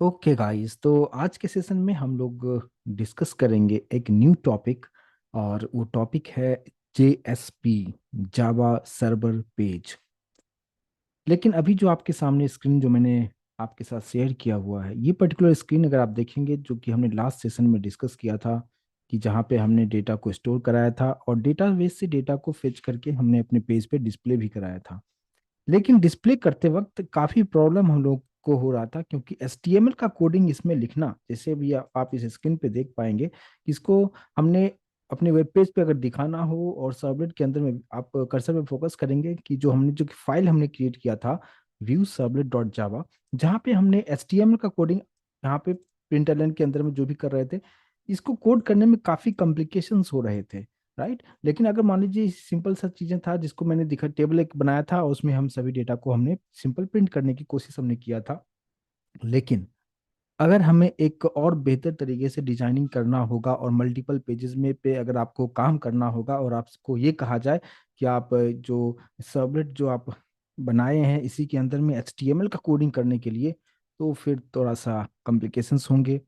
Okay guys, तो आज के सेशन में हम लोग डिस्कस करेंगे एक न्यू टॉपिक। और वो टॉपिक है JSP, जावा सर्वर पेज। लेकिन अभी जो आपके सामने स्क्रीन जो मैंने आपके साथ शेयर किया हुआ है, ये पर्टिकुलर स्क्रीन अगर आप देखेंगे जो कि हमने लास्ट सेशन में डिस्कस किया था, कि जहाँ पे हमने डेटा को स्टोर कराया था और डेटाबेस से डेटा को फेच करके हमने अपने पेज पे डिस्प्ले भी कराया था। लेकिन डिस्प्ले करते वक्त काफी प्रॉब्लम हम लोग को हो रहा था, क्योंकि HTML का कोडिंग इसमें लिखना, जैसे भी आप इस स्क्रीन पे देख पाएंगे कि इसको हमने अपने वेब पेज पे अगर दिखाना हो और सर्वलेट के अंदर में आप कर्सर पे फोकस करेंगे कि जो हमने जो फाइल हमने क्रिएट किया था व्यू सर्वलेट डॉट जावा, जहाँ पे हमने HTML का कोडिंग यहाँ पे प्रिंटलन के अंदर में जो भी कर रहे थे, इसको कोड करने में काफी कॉम्प्लिकेशंस हो रहे थे। राइट। लेकिन अगर मान लीजिए सिंपल सा चीजें था जिसको मैंने दिखा, टेबल एक बनाया था और उसमें हम सभी डेटा को हमने सिंपल प्रिंट करने की कोशिश हमने किया था। लेकिन अगर हमें एक और बेहतर तरीके से डिजाइनिंग करना होगा और मल्टीपल पेजेस में पे अगर आपको काम करना होगा और आपको ये कहा जाए कि आप जो सर्वलेट जो आप बनाए हैं इसी के अंदर में HTML का कोडिंग करने के लिए, तो फिर थोड़ा सा कॉम्प्लिकेशंस होंगे,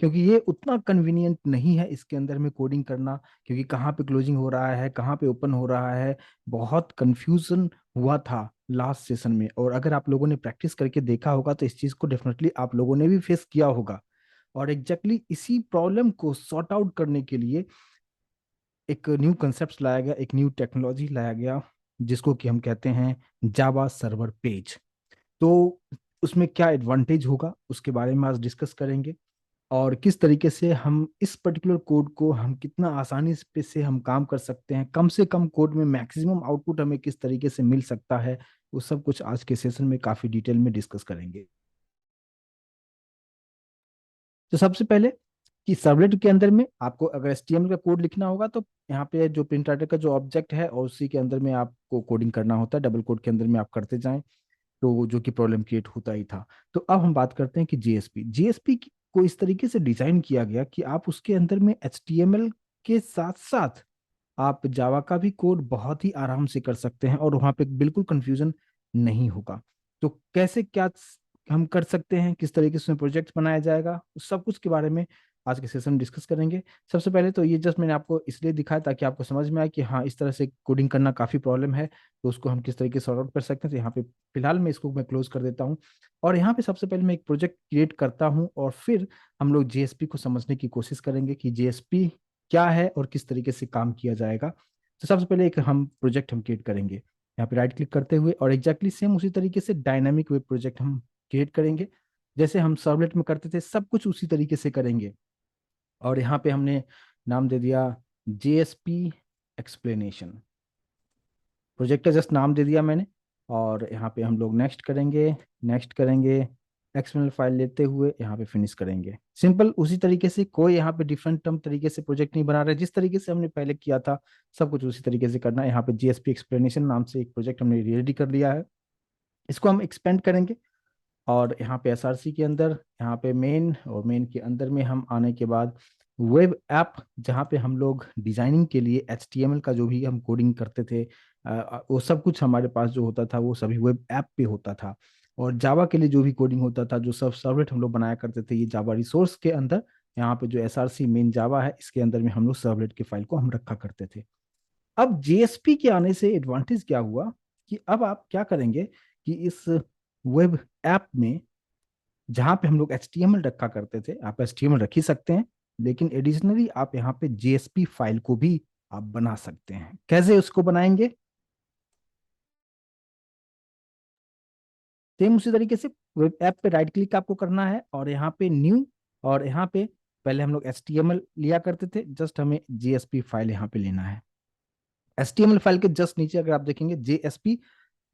क्योंकि ये उतना कन्वीनियंट नहीं है इसके अंदर में कोडिंग करना। क्योंकि कहाँ पे क्लोजिंग हो रहा है, कहाँ पे ओपन हो रहा है, बहुत कंफ्यूजन हुआ था लास्ट सेशन में। और अगर आप लोगों ने प्रैक्टिस करके देखा होगा तो इस चीज को डेफिनेटली आप लोगों ने भी फेस किया होगा। और एग्जैक्टली इसी प्रॉब्लम को सॉर्ट आउट करने के लिए एक न्यू कंसेप्ट लाया गया, एक न्यू टेक्नोलॉजी लाया गया, जिसको कि हम कहते हैं जावा सर्वर पेज। तो उसमें क्या एडवांटेज होगा उसके बारे में आज डिस्कस करेंगे, और किस तरीके से हम इस पर्टिकुलर कोड को हम कितना आसानी पे से हम काम कर सकते हैं, कम से कम कोड में मैक्सिमम आउटपुट हमें किस तरीके से मिल सकता है, वो सब कुछ आज के सेशन में काफी डिटेल में डिस्कस करेंगे। तो सबसे पहले कि सर्वलेट के अंदर में आपको अगर HTML का कोड लिखना होगा तो यहाँ पे जो प्रिंट राइटर का जो ऑब्जेक्ट है और उसी के अंदर में आपको कोडिंग करना होता है, डबल कोड के अंदर में आप करते जाएं, तो जो कि प्रॉब्लम क्रिएट होता ही था। तो अब हम बात करते हैं कि JSP को इस तरीके से डिजाइन किया गया कि आप उसके अंदर में HTML के साथ साथ आप जावा का भी कोड बहुत ही आराम से कर सकते हैं और वहां पे बिल्कुल कंफ्यूजन नहीं होगा। तो कैसे क्या हम कर सकते हैं, किस तरीके से प्रोजेक्ट बनाया जाएगा, उस सब कुछ के बारे में आज के सेशन में डिस्कस करेंगे। सबसे पहले तो ये जस्ट मैंने आपको इसलिए दिखाया ताकि आपको समझ में आए कि हाँ इस तरह से कोडिंग करना काफी प्रॉब्लम है, तो उसको हम किस तरीके से सॉर्ट आउट कर सकते हैं। तो यहाँ पे फिलहाल मैं इसको मैं क्लोज कर देता हूँ। और यहाँ पे सबसे पहले मैं एक प्रोजेक्ट क्रिएट करता हूँ और फिर हम लोग JSP को समझने की कोशिश करेंगे कि JSP क्या है और किस तरीके से काम किया जाएगा। तो सबसे पहले एक हम प्रोजेक्ट हम क्रिएट करेंगे, यहाँ पे राइट क्लिक करते हुए, और एग्जैक्टली सेम उसी तरीके से डायनामिक वेब प्रोजेक्ट हम क्रिएट करेंगे। जैसे हम सर्वलेट में करते थे सब कुछ उसी तरीके से करेंगे। और यहाँ पे हमने नाम दे दिया JSP एक्सप्लेनेशन, प्रोजेक्ट का जस्ट नाम दे दिया मैंने। और यहाँ पे हम लोग नेक्स्ट करेंगे, नेक्स्ट करेंगे, एक्सटर्नल फाइल लेते हुए यहाँ पे फिनिश करेंगे। सिंपल उसी तरीके से, कोई यहाँ पे डिफरेंट टर्म तरीके से प्रोजेक्ट नहीं बना रहे, जिस तरीके से हमने पहले किया था सब कुछ उसी तरीके से करना है। यहाँ पे JSP एक्सप्लेनेशन नाम से एक प्रोजेक्ट हमने रेडी कर लिया है, इसको हम एक्सपेंड करेंगे। और यहाँ पे SRC के अंदर यहाँ पे मेन, और मेन के अंदर में हम आने के बाद वेब ऐप, जहाँ पे हम लोग डिजाइनिंग के लिए HTML का जो भी हम कोडिंग करते थे, वो सब कुछ हमारे पास जो होता था वो सभी वेब ऐप पे होता था। और जावा के लिए जो भी कोडिंग होता था, जो सब सर्वलेट हम लोग बनाया करते थे, ये जावा रिसोर्स के अंदर, यहाँ पे जो SRC मेन जावा है इसके अंदर में हम लोग सर्वलेट के फाइल को हम रखा करते थे। अब JSP के आने से एडवांटेज क्या हुआ कि अब आप क्या करेंगे कि इस वेब ऐप में, जहां पे हम लोग HTML रखा करते थे, आप HTML रख ही सकते हैं, लेकिन एडिशनली आप यहाँ पे JSP फाइल को भी आप बना सकते हैं। कैसे उसको बनाएंगे? सेम उसी तरीके से वेब ऐप पे राइट क्लिक आपको करना है और यहाँ पे न्यू, और यहाँ पे पहले हम लोग HTML लिया करते थे, जस्ट हमें JSP फाइल यहाँ पे लेना है। HTML फाइल के जस्ट नीचे अगर आप देखेंगे JSP,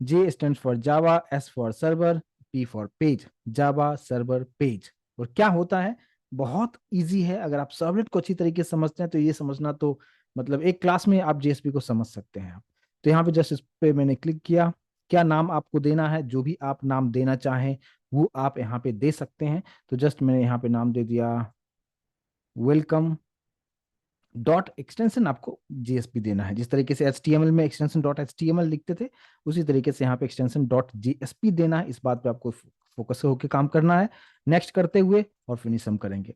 J stand for Java, S for server, P for page, Java server page. और क्या होता है, बहुत इजी है, अगर आप सर्वलेट को अच्छी तरीके से समझते हैं तो ये समझना तो मतलब एक क्लास में आप JSP को समझ सकते हैं आप। तो यहाँ पे जस्ट इस पे मैंने क्लिक किया, क्या नाम आपको देना है, जो भी आप नाम देना चाहें वो आप यहाँ पे दे सकते हैं। तो जस्ट मैंने यहाँ पे नाम दे दिया वेलकम डॉट एक्सटेंशन, आपको JSP देना है। जिस तरीके से HTML में एक्सटेंशन डॉट HTML लिखते थे, उसी तरीके से यहाँ पे एक्सटेंशन डॉट JSP देना है। इस बात पे आपको फोकस होकर काम करना है, नेक्स्ट करते हुए और फिनिश हम करेंगे।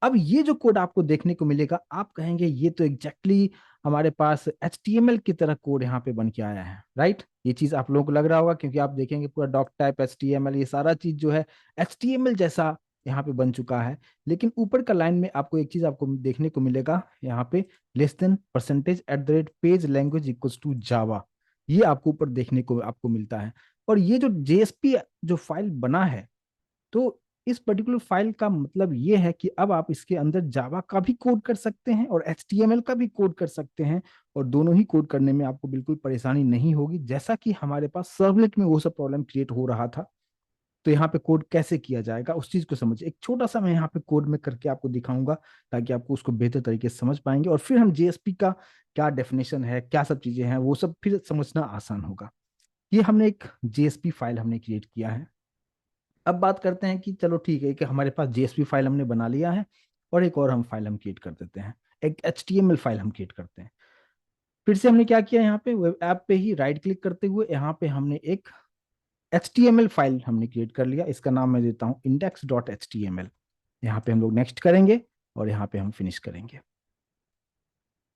अब ये जो कोड आपको देखने को मिलेगा, आप कहेंगे ये तो एग्जैक्टली हमारे पास HTML की तरह कोड यहाँ पे बन के आया है, राइट? ये चीज आप लोगों को लग रहा होगा, क्योंकि आप देखेंगे पूरा डॉक टाइप HTML, ये सारा चीज जो है HTML जैसा यहाँ पे बन चुका है। लेकिन ऊपर का लाइन में आपको एक चीज आपको देखने को मिलेगा, यहाँ पे less than percentage at the rate page language equals to Java, ये आपको ऊपर देखने को आपको मिलता है। और ये जो JSP जो फाइल बना है, तो इस पर्टिकुलर फाइल का मतलब ये है कि अब आप इसके अंदर जावा का भी कोड कर सकते हैं और HTML का भी कोड कर सकते हैं, और दोनों ही कोड करने में आपको बिल्कुल परेशानी नहीं होगी, जैसा कि हमारे पास सर्वलेट में वो सब प्रॉब्लम क्रिएट हो रहा था। तो यहाँ पे कोड कैसे किया जाएगा उस चीज को समझिए। एक छोटा सा मैं यहाँ पे कोड में करके आपको दिखाऊंगा, ताकि आपको उसको बेहतर तरीके से समझ पाएंगे, और फिर हम JSP का क्या डेफिनेशन है, क्या सब चीजें हैं, वो सब फिर समझना आसान होगा। ये हमने एक JSP फाइल हमने क्रिएट किया है। अब बात करते हैं कि चलो ठीक है कि हमारे पास JSP फाइल हमने बना लिया है, और एक और हम फाइल हम क्रिएट कर देते हैं, एक HTML फाइल हम क्रिएट करते हैं। फिर से हमने क्या किया, यहाँ पे वेब ऐप पे ही राइट क्लिक करते हुए यहाँ पे हमने एक HTML फाइल हमने क्रिएट कर लिया, इसका नाम मैं देता हूँ index.html। यहाँ पे हम लोग नेक्स्ट करेंगे और यहाँ पे हम फिनिश करेंगे,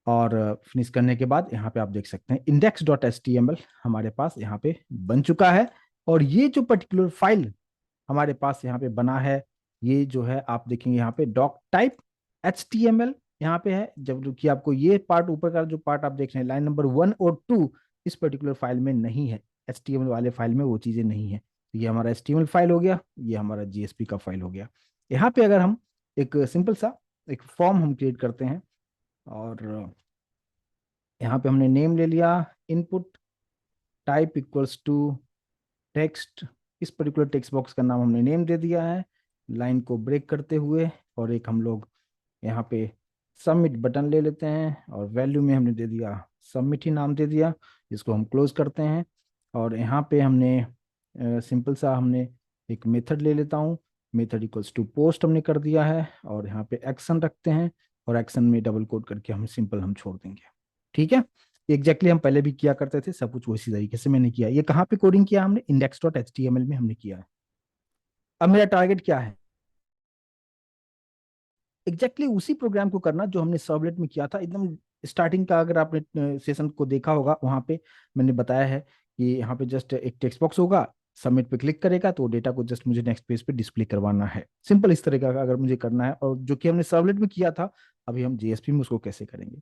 और फिनिश करने के बाद यहाँ पे आप देख सकते हैं index.html हमारे पास यहाँ पे बन चुका है। और ये जो पर्टिकुलर फाइल हमारे पास यहाँ पे बना है, ये जो है आप देखेंगे यहाँ पे डॉक टाइप HTML यहाँ पे है, जबकि आपको ये पार्ट ऊपर का जो पार्ट आप देख रहे हैं लाइन नंबर 1 और 2, इस पर्टिकुलर फाइल में नहीं है, HTML वाले फाइल में वो चीजें नहीं है। तो ये हमारा HTML फाइल हो गया, ये हमारा JSP का फाइल हो गया। यहाँ पे अगर हम एक सिंपल सा एक फॉर्म हम क्रिएट करते हैं, और यहाँ पे हमने नेम ले लिया, input type equals to text, इस पर्टिकुलर टेक्स्ट बॉक्स का नाम हमने नेम दे दिया है, लाइन को ब्रेक करते हुए, और एक हम लोग यहाँ पे सबमिट बटन ले लेते हैं, और वैल्यू में हमने दे दिया सबमिट ही नाम दे दिया, इसको हम क्लोज करते हैं। और यहाँ पे हमने सिंपल सा हमने एक मेथड ले लेता हूँ, मेथड इक्वल्स टू पोस्ट हमने कर दिया है, और यहाँ पे एक्शन रखते हैं, और एक्शन में डबल कोड करके हम सिंपल हम छोड़ देंगे। ठीक है, एग्जैक्टली हम पहले भी किया करते थे, सब कुछ उसी तरीके से मैंने किया। ये कहाँ पे कोडिंग किया हमने, index.html में हमने किया है। अब मेरा टारगेट क्या है, एग्जैक्टली उसी प्रोग्राम को करना जो हमने सर्वलेट में किया था एकदम स्टार्टिंग का। अगर आपने सेशन को देखा होगा, वहां पे मैंने बताया है कि यहाँ पे जस्ट एक टेक्स्ट बॉक्स होगा, सबमिट पे क्लिक करेगा तो डेटा को जस्ट मुझे नेक्स्ट पेज पे डिस्प्ले करवाना है, सिंपल इस तरह का अगर मुझे करना है, और जो कि हमने सर्वलेट में किया था, अभी हम JSP में उसको कैसे करेंगे।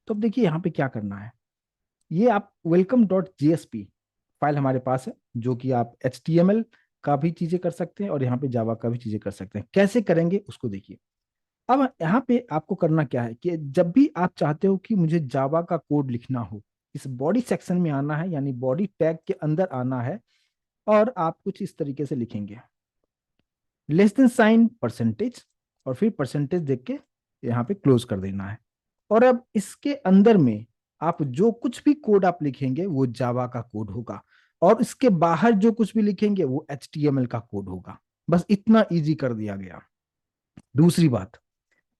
तो अब देखिए यहाँ पे क्या करना है, ये आप welcome.jsp फाइल हमारे पास है, जो कि आप HTML का भी चीजें कर सकते हैं और यहाँ पे जावा का भी चीजें कर सकते हैं। कैसे करेंगे उसको देखिए। अब यहाँ पे आपको करना क्या है कि जब भी आप चाहते हो कि मुझे जावा का कोड लिखना हो, इस बॉडी सेक्शन में आना है, यानी बॉडी टैग के अंदर आना है, और आप कुछ इस तरीके से लिखेंगे, लेस देन साइन परसेंटेज, और फिर परसेंटेज देख के यहाँ पे क्लोज कर देना है। और अब इसके अंदर में आप जो कुछ भी कोड आप लिखेंगे वो जावा का कोड होगा, और इसके बाहर जो कुछ भी लिखेंगे वो HTML का कोड होगा। बस इतना इजी कर दिया गया। दूसरी बात,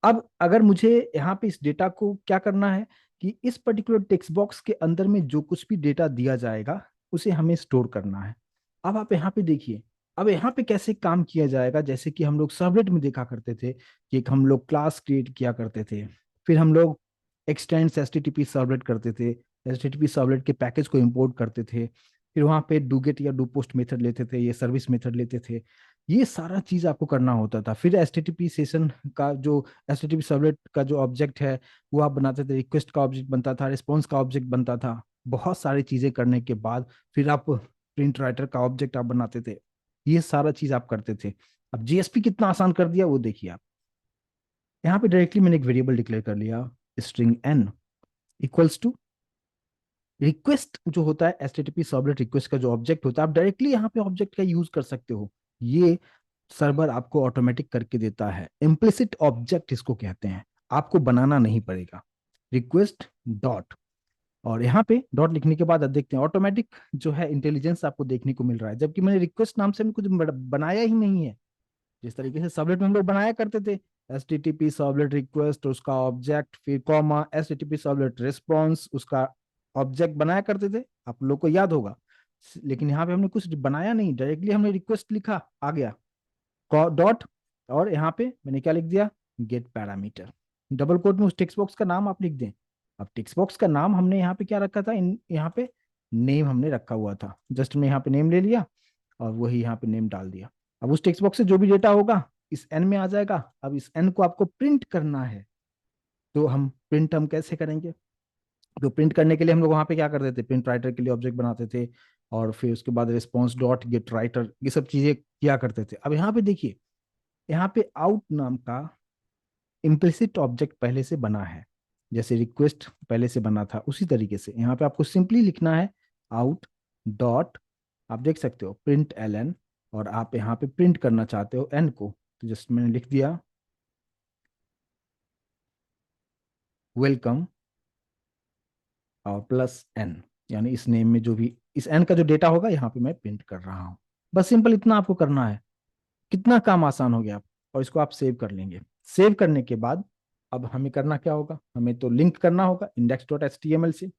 अब अगर मुझे यहाँ पे इस डेटा को क्या करना है कि इस पर्टिकुलर टेक्स्ट बॉक्स के अंदर में जो कुछ भी डेटा दिया जाएगा उसे हमें स्टोर करना है। अब आप यहाँ पे देखिए, अब यहाँ पे कैसे काम किया जाएगा, जैसे कि हम लोग सर्वलेट में देखा करते थे कि एक हम लोग क्लास क्रिएट किया करते थे, फिर हम लोग एक्सटेंड्स HTTP सर्वलेट करते थे, HTTP सर्वलेट के पैकेज को इंपोर्ट करते थे, फिर वहां पे डूगेट या डूपोस्ट मेथड लेते थे, ये सर्विस मेथड लेते थे, ये सारा चीज आपको करना होता था। फिर HTTP सेशन का जो HTTP सर्वलेट का जो ऑब्जेक्ट है वो आप बनाते थे, रिक्वेस्ट का ऑब्जेक्ट बनता था, रिस्पॉन्स का ऑब्जेक्ट बनता था, बहुत सारी चीजें करने के बाद फिर आप प्रिंट राइटर का ऑब्जेक्ट आप बनाते थे, ये सारा चीज आप करते थे। अब JSP कितना आसान कर दिया वो देखिए आप। यहाँ पे डायरेक्टली मैंने एक वेरिएबल डिक्लेयर कर लिया, string n equals to request जो होता है HTTP सर्वलेट रिक्वेस्ट का जो ऑब्जेक्ट होता है, आप डायरेक्टली यहाँ पे ऑब्जेक्ट का यूज कर सकते हो, ये सर्वर आपको ऑटोमेटिक करके देता है, इम्प्लिसिट ऑब्जेक्ट इसको कहते हैं, आपको बनाना नहीं पड़ेगा। रिक्वेस्ट डॉट, और यहाँ पे डॉट लिखने के बाद अब देखते हैं ऑटोमेटिक जो है इंटेलिजेंस आपको देखने को मिल रहा है, जबकि मैंने रिक्वेस्ट नाम से कुछ बनाया ही नहीं है। जिस तरीके से सर्वलेट में हम लोग बनाया करते थे, HTTP सर्वलेट रिक्वेस्ट उसका ऑब्जेक्ट, फिर कॉमा HTTP सर्वलेट रिस्पॉन्स उसका ऑब्जेक्ट बनाया करते थे, आप लोग को याद होगा। लेकिन यहाँ पे हमने कुछ बनाया नहीं, डायरेक्टली हमने रिक्वेस्ट लिखा, आ गया डॉट, और यहाँ पे मैंने क्या लिख दिया, गेट पैरामीटर। डबल कोट में उस टेक्स्ट बॉक्स का नाम आप लिख दें। अब टेक्स्ट बॉक्स का नाम हमने यहाँ पे क्या रखा था, यहाँ पे नेम हमने रखा हुआ था, जस्ट मैं यहाँ पे नेम ले लिया और वही यहाँ पे नेम डाल दिया। अब उस टेक्स्ट बॉक्स से जो भी डेटा होगा इस एन में आ जाएगा। अब इस एन को आपको प्रिंट करना है, तो हम कैसे करेंगे? तो प्रिंट करने के लिए हम लोग वहां पे क्या करते थे, प्रिंट राइटर के लिए ऑब्जेक्ट बनाते थे, और फिर उसके बाद रिस्पॉन्स डॉट गेट राइटर, ये सब चीजें किया करते थे। अब यहाँ पे देखिए, यहाँ पे आउट नाम का इम्प्लिसिट ऑब्जेक्ट पहले से बना है, जैसे रिक्वेस्ट पहले से बना था उसी तरीके से यहाँ पे आपको सिंपली लिखना है आउट डॉट, आप देख सकते हो प्रिंट एल एन, और आप यहाँ पे प्रिंट करना चाहते हो एन को, तो जस्ट मैंने लिख दिया वेलकम और प्लस एन, यानी इस नेम में जो भी इस एन का जो डेटा होगा यहाँ पे मैं प्रिंट कर रहा हूँ। बस सिंपल इतना आपको करना है। कितना काम आसान हो गया आप, और इसको आप सेव कर लेंगे। सेव करने के बाद अब हमें करना क्या होगा, हमें तो लिंक करना होगा index dot H T M L से,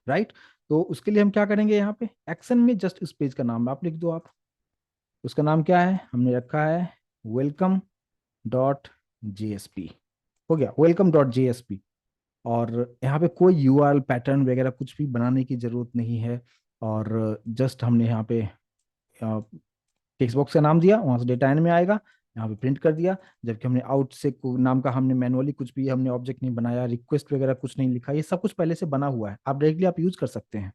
राइट। तो उसके लिए हम क्या करेंगे, यहाँ पे एक्शन में जस्ट उस पेज का नाम आप लिख दो। आप उसका नाम क्या है, हमने रखा है वेलकम डॉट जेएसपी, हो गया वेलकम डॉट जेएसपी। और यहाँ पे कोई यूआरएल पैटर्न वगैरह कुछ भी बनाने की जरूरत नहीं है, और जस्ट हमने यहाँ पे टेक्स्ट बॉक्स का नाम दिया, वहां से डेटा एन में आएगा, यहाँ पे प्रिंट कर दिया। जबकि हमने आउट से नाम का हमने मैनुअली कुछ भी हमने ऑब्जेक्ट नहीं बनाया, रिक्वेस्ट वगैरह कुछ नहीं लिखा, ये सब कुछ पहले से बना हुआ है, आप डायरेक्टली आप यूज कर सकते हैं।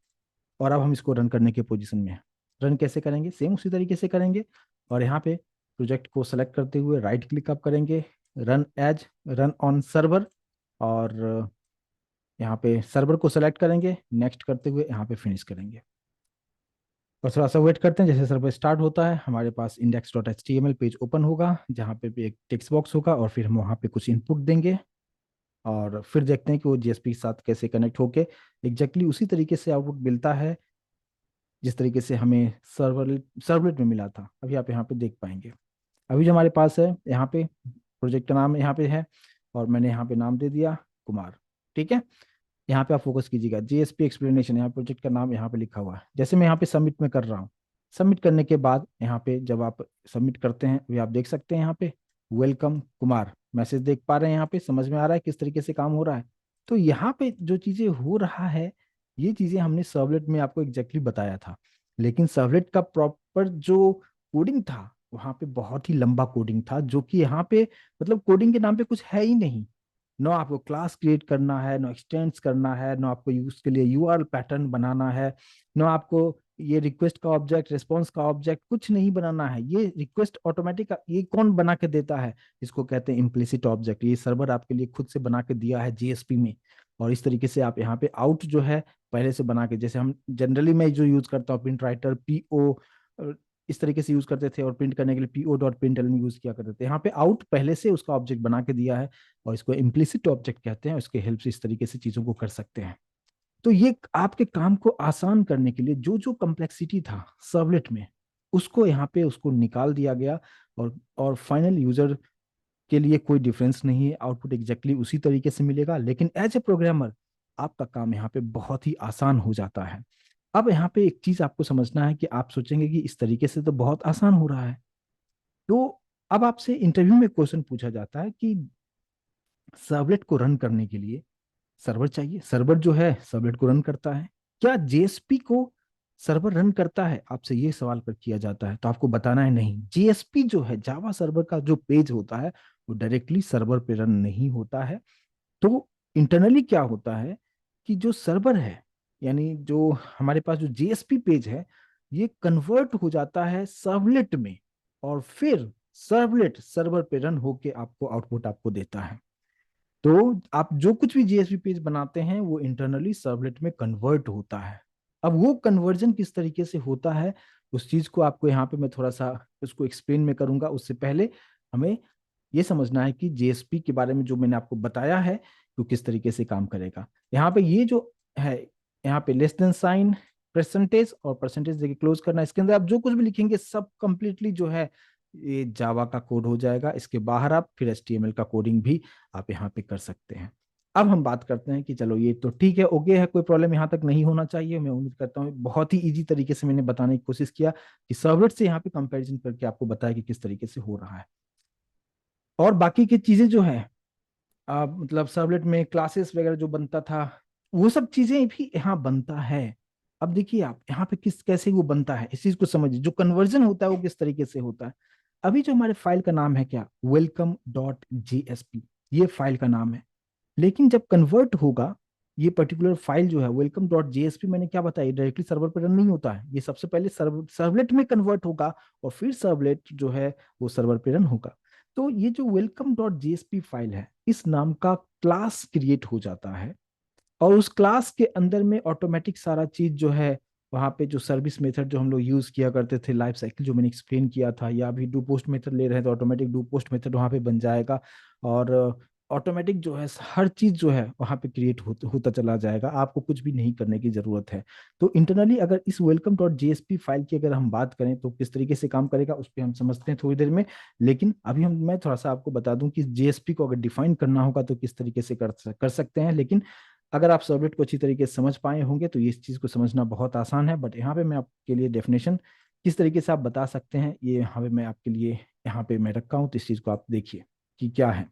और अब हम इसको रन करने के पोजीशन में हैं। रन कैसे करेंगे, सेम उसी तरीके से करेंगे। और यहाँ पे प्रोजेक्ट को सेलेक्ट करते हुए राइट क्लिक आप करेंगे, run as, run on server, और यहाँ पे सर्वर को सेलेक्ट करेंगे, नेक्स्ट करते हुए यहाँ पे फिनिश करेंगे। और थोड़ा सा वेट करते हैं, जैसे सर्वर स्टार्ट होता है हमारे पास index dot H T M L page open होगा, जहाँ पे भी एक टेक्स्ट बॉक्स होगा, और फिर हम वहाँ पे कुछ इनपुट देंगे, और फिर देखते हैं कि वो जीएसपी के साथ कैसे कनेक्ट होके एग्जैक्टली उसी तरीके से आउटपुट मिलता है जिस तरीके से हमें सर्वलेट में मिला था। अभी आप यहाँ पे देख पाएंगे। अभी जो हमारे पास है यहाँ पे प्रोजेक्ट का नाम यहाँ पे है, और मैंने यहाँ पे नाम दे दिया कुमार, ठीक है। यहाँ पे आप फोकस कीजिएगा, जीएसपी एक्सप्लेनेशन, यहाँ प्रोजेक्ट का नाम यहाँ पे लिखा हुआ है। जैसे मैं यहाँ पे सबमिट में कर रहा हूँ, सबमिट करने के बाद यहाँ पे जब आप सबमिट करते हैं वे आप देख सकते हैं यहाँ पे वेलकम कुमार मैसेज देख पा रहे हैं, यहाँ पे समझ में आ रहा है किस तरीके से काम हो रहा है। तो यहाँ पे जो चीजें हो रहा है, ये चीजें हमने सर्वलेट में आपको एग्जैक्टली बताया था, लेकिन सर्वलेट का प्रॉपर जो कोडिंग था वहाँ पे बहुत ही लंबा कोडिंग था, जो कि यहाँ पे मतलब कोडिंग के नाम पे कुछ है ही नहीं। नो आपको क्लास क्रिएट करना है, नो एक्सटेंड्स करना है, नो आपको यूज के लिए यूआरएल पैटर्न बनाना है, नो आपको ये रिक्वेस्ट का ऑब्जेक्ट रिस्पॉन्स का ऑब्जेक्ट कुछ नहीं बनाना है। ये रिक्वेस्ट ऑटोमेटिक ये कौन बना के देता है, इसको कहते हैं इम्प्लिसिट ऑब्जेक्ट। ये सर्वर आपके लिए खुद से बना के दिया है जीएसपी में। और इस तरीके से आप यहाँ पे आउट जो है पहले से बना के, जैसे हम जनरली मैं जो यूज करता हूँ प्रिंट राइटर पीओ, इस तरीके से यूज करते थे, और प्रिंट करने के लिए पीओ डॉट प्रिंट यूज किया करते थे। यहाँ पे आउट पहले से उसका ऑब्जेक्ट बना के दिया है, और इसको इम्प्लिसिट ऑब्जेक्ट कहते हैं। उसके हेल्प से इस तरीके से चीजों को कर सकते हैं। तो ये आपके काम को आसान करने के लिए जो जो कम्प्लेक्सिटी था सर्वलेट में, उसको यहाँ पे उसको निकाल दिया गया। और फाइनल यूजर के लिए कोई डिफरेंस नहीं है, आउटपुट एग्जैक्टली उसी तरीके से मिलेगा, लेकिन एज ए प्रोग्रामर आपका काम यहाँ पे बहुत ही आसान हो जाता है। अब यहाँ पे एक चीज आपको समझना है कि आप सोचेंगे कि इस तरीके से तो बहुत आसान हो रहा है। तो अब आपसे इंटरव्यू में क्वेश्चन पूछा जाता है कि सर्वलेट को रन करने के लिए सर्वर चाहिए, सर्वर जो है सर्वलेट को रन करता है, क्या जेएसपी को सर्वर रन करता है, आपसे ये सवाल कर किया जाता है। तो आपको बताना है नहीं, जेएसपी जो है जावा सर्वर का जो पेज होता है वो डायरेक्टली सर्वर पे रन नहीं होता है। तो इंटरनली क्या होता है कि जो सर्वर है, यानी जो हमारे पास जो जेएसपी पेज है, ये कन्वर्ट हो जाता है सर्वलेट में, और फिर सर्वलेट सर्वर पे रन होके आपको आउटपुट आपको देता है। तो आप जो कुछ भी जीएसपी पेज बनाते हैं वो इंटरनली सर्वलेट में कन्वर्ट होता है। अब वो कन्वर्जन किस तरीके से होता है, उस चीज को आपको यहाँ पे मैं थोड़ा सा उसको एक्सप्लेन में करूंगा। उससे पहले हमें ये समझना है कि जेएसपी के बारे में जो मैंने आपको बताया है वो किस तरीके से काम करेगा। यहाँ पे ये जो है, यहाँ पे लेस देन साइन, परसेंटेज और परसेंटेज देके क्लोज करना, इसके अंदर आप जो कुछ भी लिखेंगे सब कंप्लीटली जो है ये जावा का कोड हो जाएगा। इसके बाहर आप फिर एचटीएमएल का कोडिंग भी आप यहाँ पे कर सकते हैं। अब हम बात करते हैं कि चलो ये तो ठीक है, ओके है, कोई प्रॉब्लम यहाँ तक नहीं होना चाहिए। मैं उम्मीद करता हूँ बहुत ही इजी तरीके से मैंने बताने की कोशिश किया कि सर्वलेट से यहाँ पे कंपैरिजन करके आपको बताया कि किस तरीके से हो रहा है। और बाकी की चीजें जो है, मतलब सर्वलेट में क्लासेस वगैरह जो बनता था, वो सब चीजें भी यहाँ बनता है। अब देखिए आप यहाँ पे किस कैसे वो बनता है, इस चीज को समझिए। जो कन्वर्जन होता है वो किस तरीके से होता है। अभी जो हमारे फाइल का नाम है क्या, welcome.jsp, ये फाइल का नाम है। लेकिन जब कन्वर्ट होगा, ये पर्टिकुलर फाइल जो है welcome.jsp, मैंने क्या बताया, डायरेक्टली सर्वर पर रन नहीं होता है। ये सबसे पहले सर्वलेट में कन्वर्ट होगा, और फिर सर्वलेट जो है वो सर्वर पे रन होगा। तो ये जो welcome.jsp फाइल है, इस नाम का क्लास क्रिएट हो जाता है, और उस क्लास के अंदर में ऑटोमेटिक सारा चीज जो है, वहां पे जो सर्विस मेथड जो हम लोग यूज किया करते थे, लाइफ साइकिल जो मैंने एक्सप्लेन किया था, या अभी डू पोस्ट मेथड ले रहे हैं तो ऑटोमेटिक डू पोस्ट मेथड वहां पे बन जाएगा। और ऑटोमेटिक जो है हर चीज जो है वहां पे क्रिएट होता चला जाएगा, आपको कुछ भी नहीं करने की जरूरत है। तो इंटरनली अगर इस welcome.jsp फाइल की अगर हम बात करें तो किस तरीके से काम करेगा उस पर हम समझते हैं थोड़ी देर में। लेकिन अभी मैं थोड़ा सा आपको बता दूं कि जेएसपी को अगर डिफाइन करना होगा तो किस तरीके से कर सकते हैं। लेकिन अगर आप सर्वलेट को अच्छी तरीके से समझ पाए होंगे तो ये इस चीज़ को समझना बहुत आसान है। बट यहाँ पे मैं आपके लिए डेफिनेशन किस तरीके से आप बता सकते हैं, ये यहाँ पे मैं आपके लिए यहाँ पे मैं रखा हूँ, तो इस चीज़ को आप देखिए कि क्या है।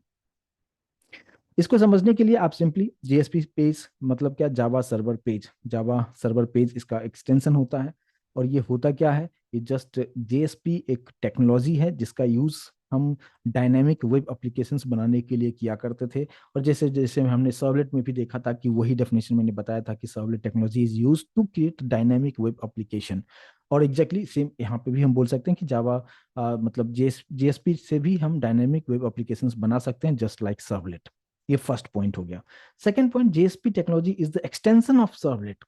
इसको समझने के लिए आप सिंपली जेएसपी पेज मतलब क्या, Java server page, Java server page इसका एक्सटेंशन होता है। और ये होता क्या है, ये जस्ट जेएसपी एक टेक्नोलॉजी है जिसका यूज हम डायनेमिक वेब एप्लीकेशंस बनाने के लिए किया करते थे। और जैसे जैसे हमने सर्वलेट में भी देखा था कि वही डेफिनेशन मैंने बताया था कि servlet technology is use to create dynamic web application. और एग्जैक्टली सेम यहाँ पे भी हम बोल सकते हैं कि जावा मतलब जेएसपी से भी हम डायनेमिक वेब एप्लीकेशंस बना सकते हैं जस्ट लाइक सर्वलेट। ये फर्स्ट पॉइंट हो गया। Second point, JSP technology is the extension of servlet.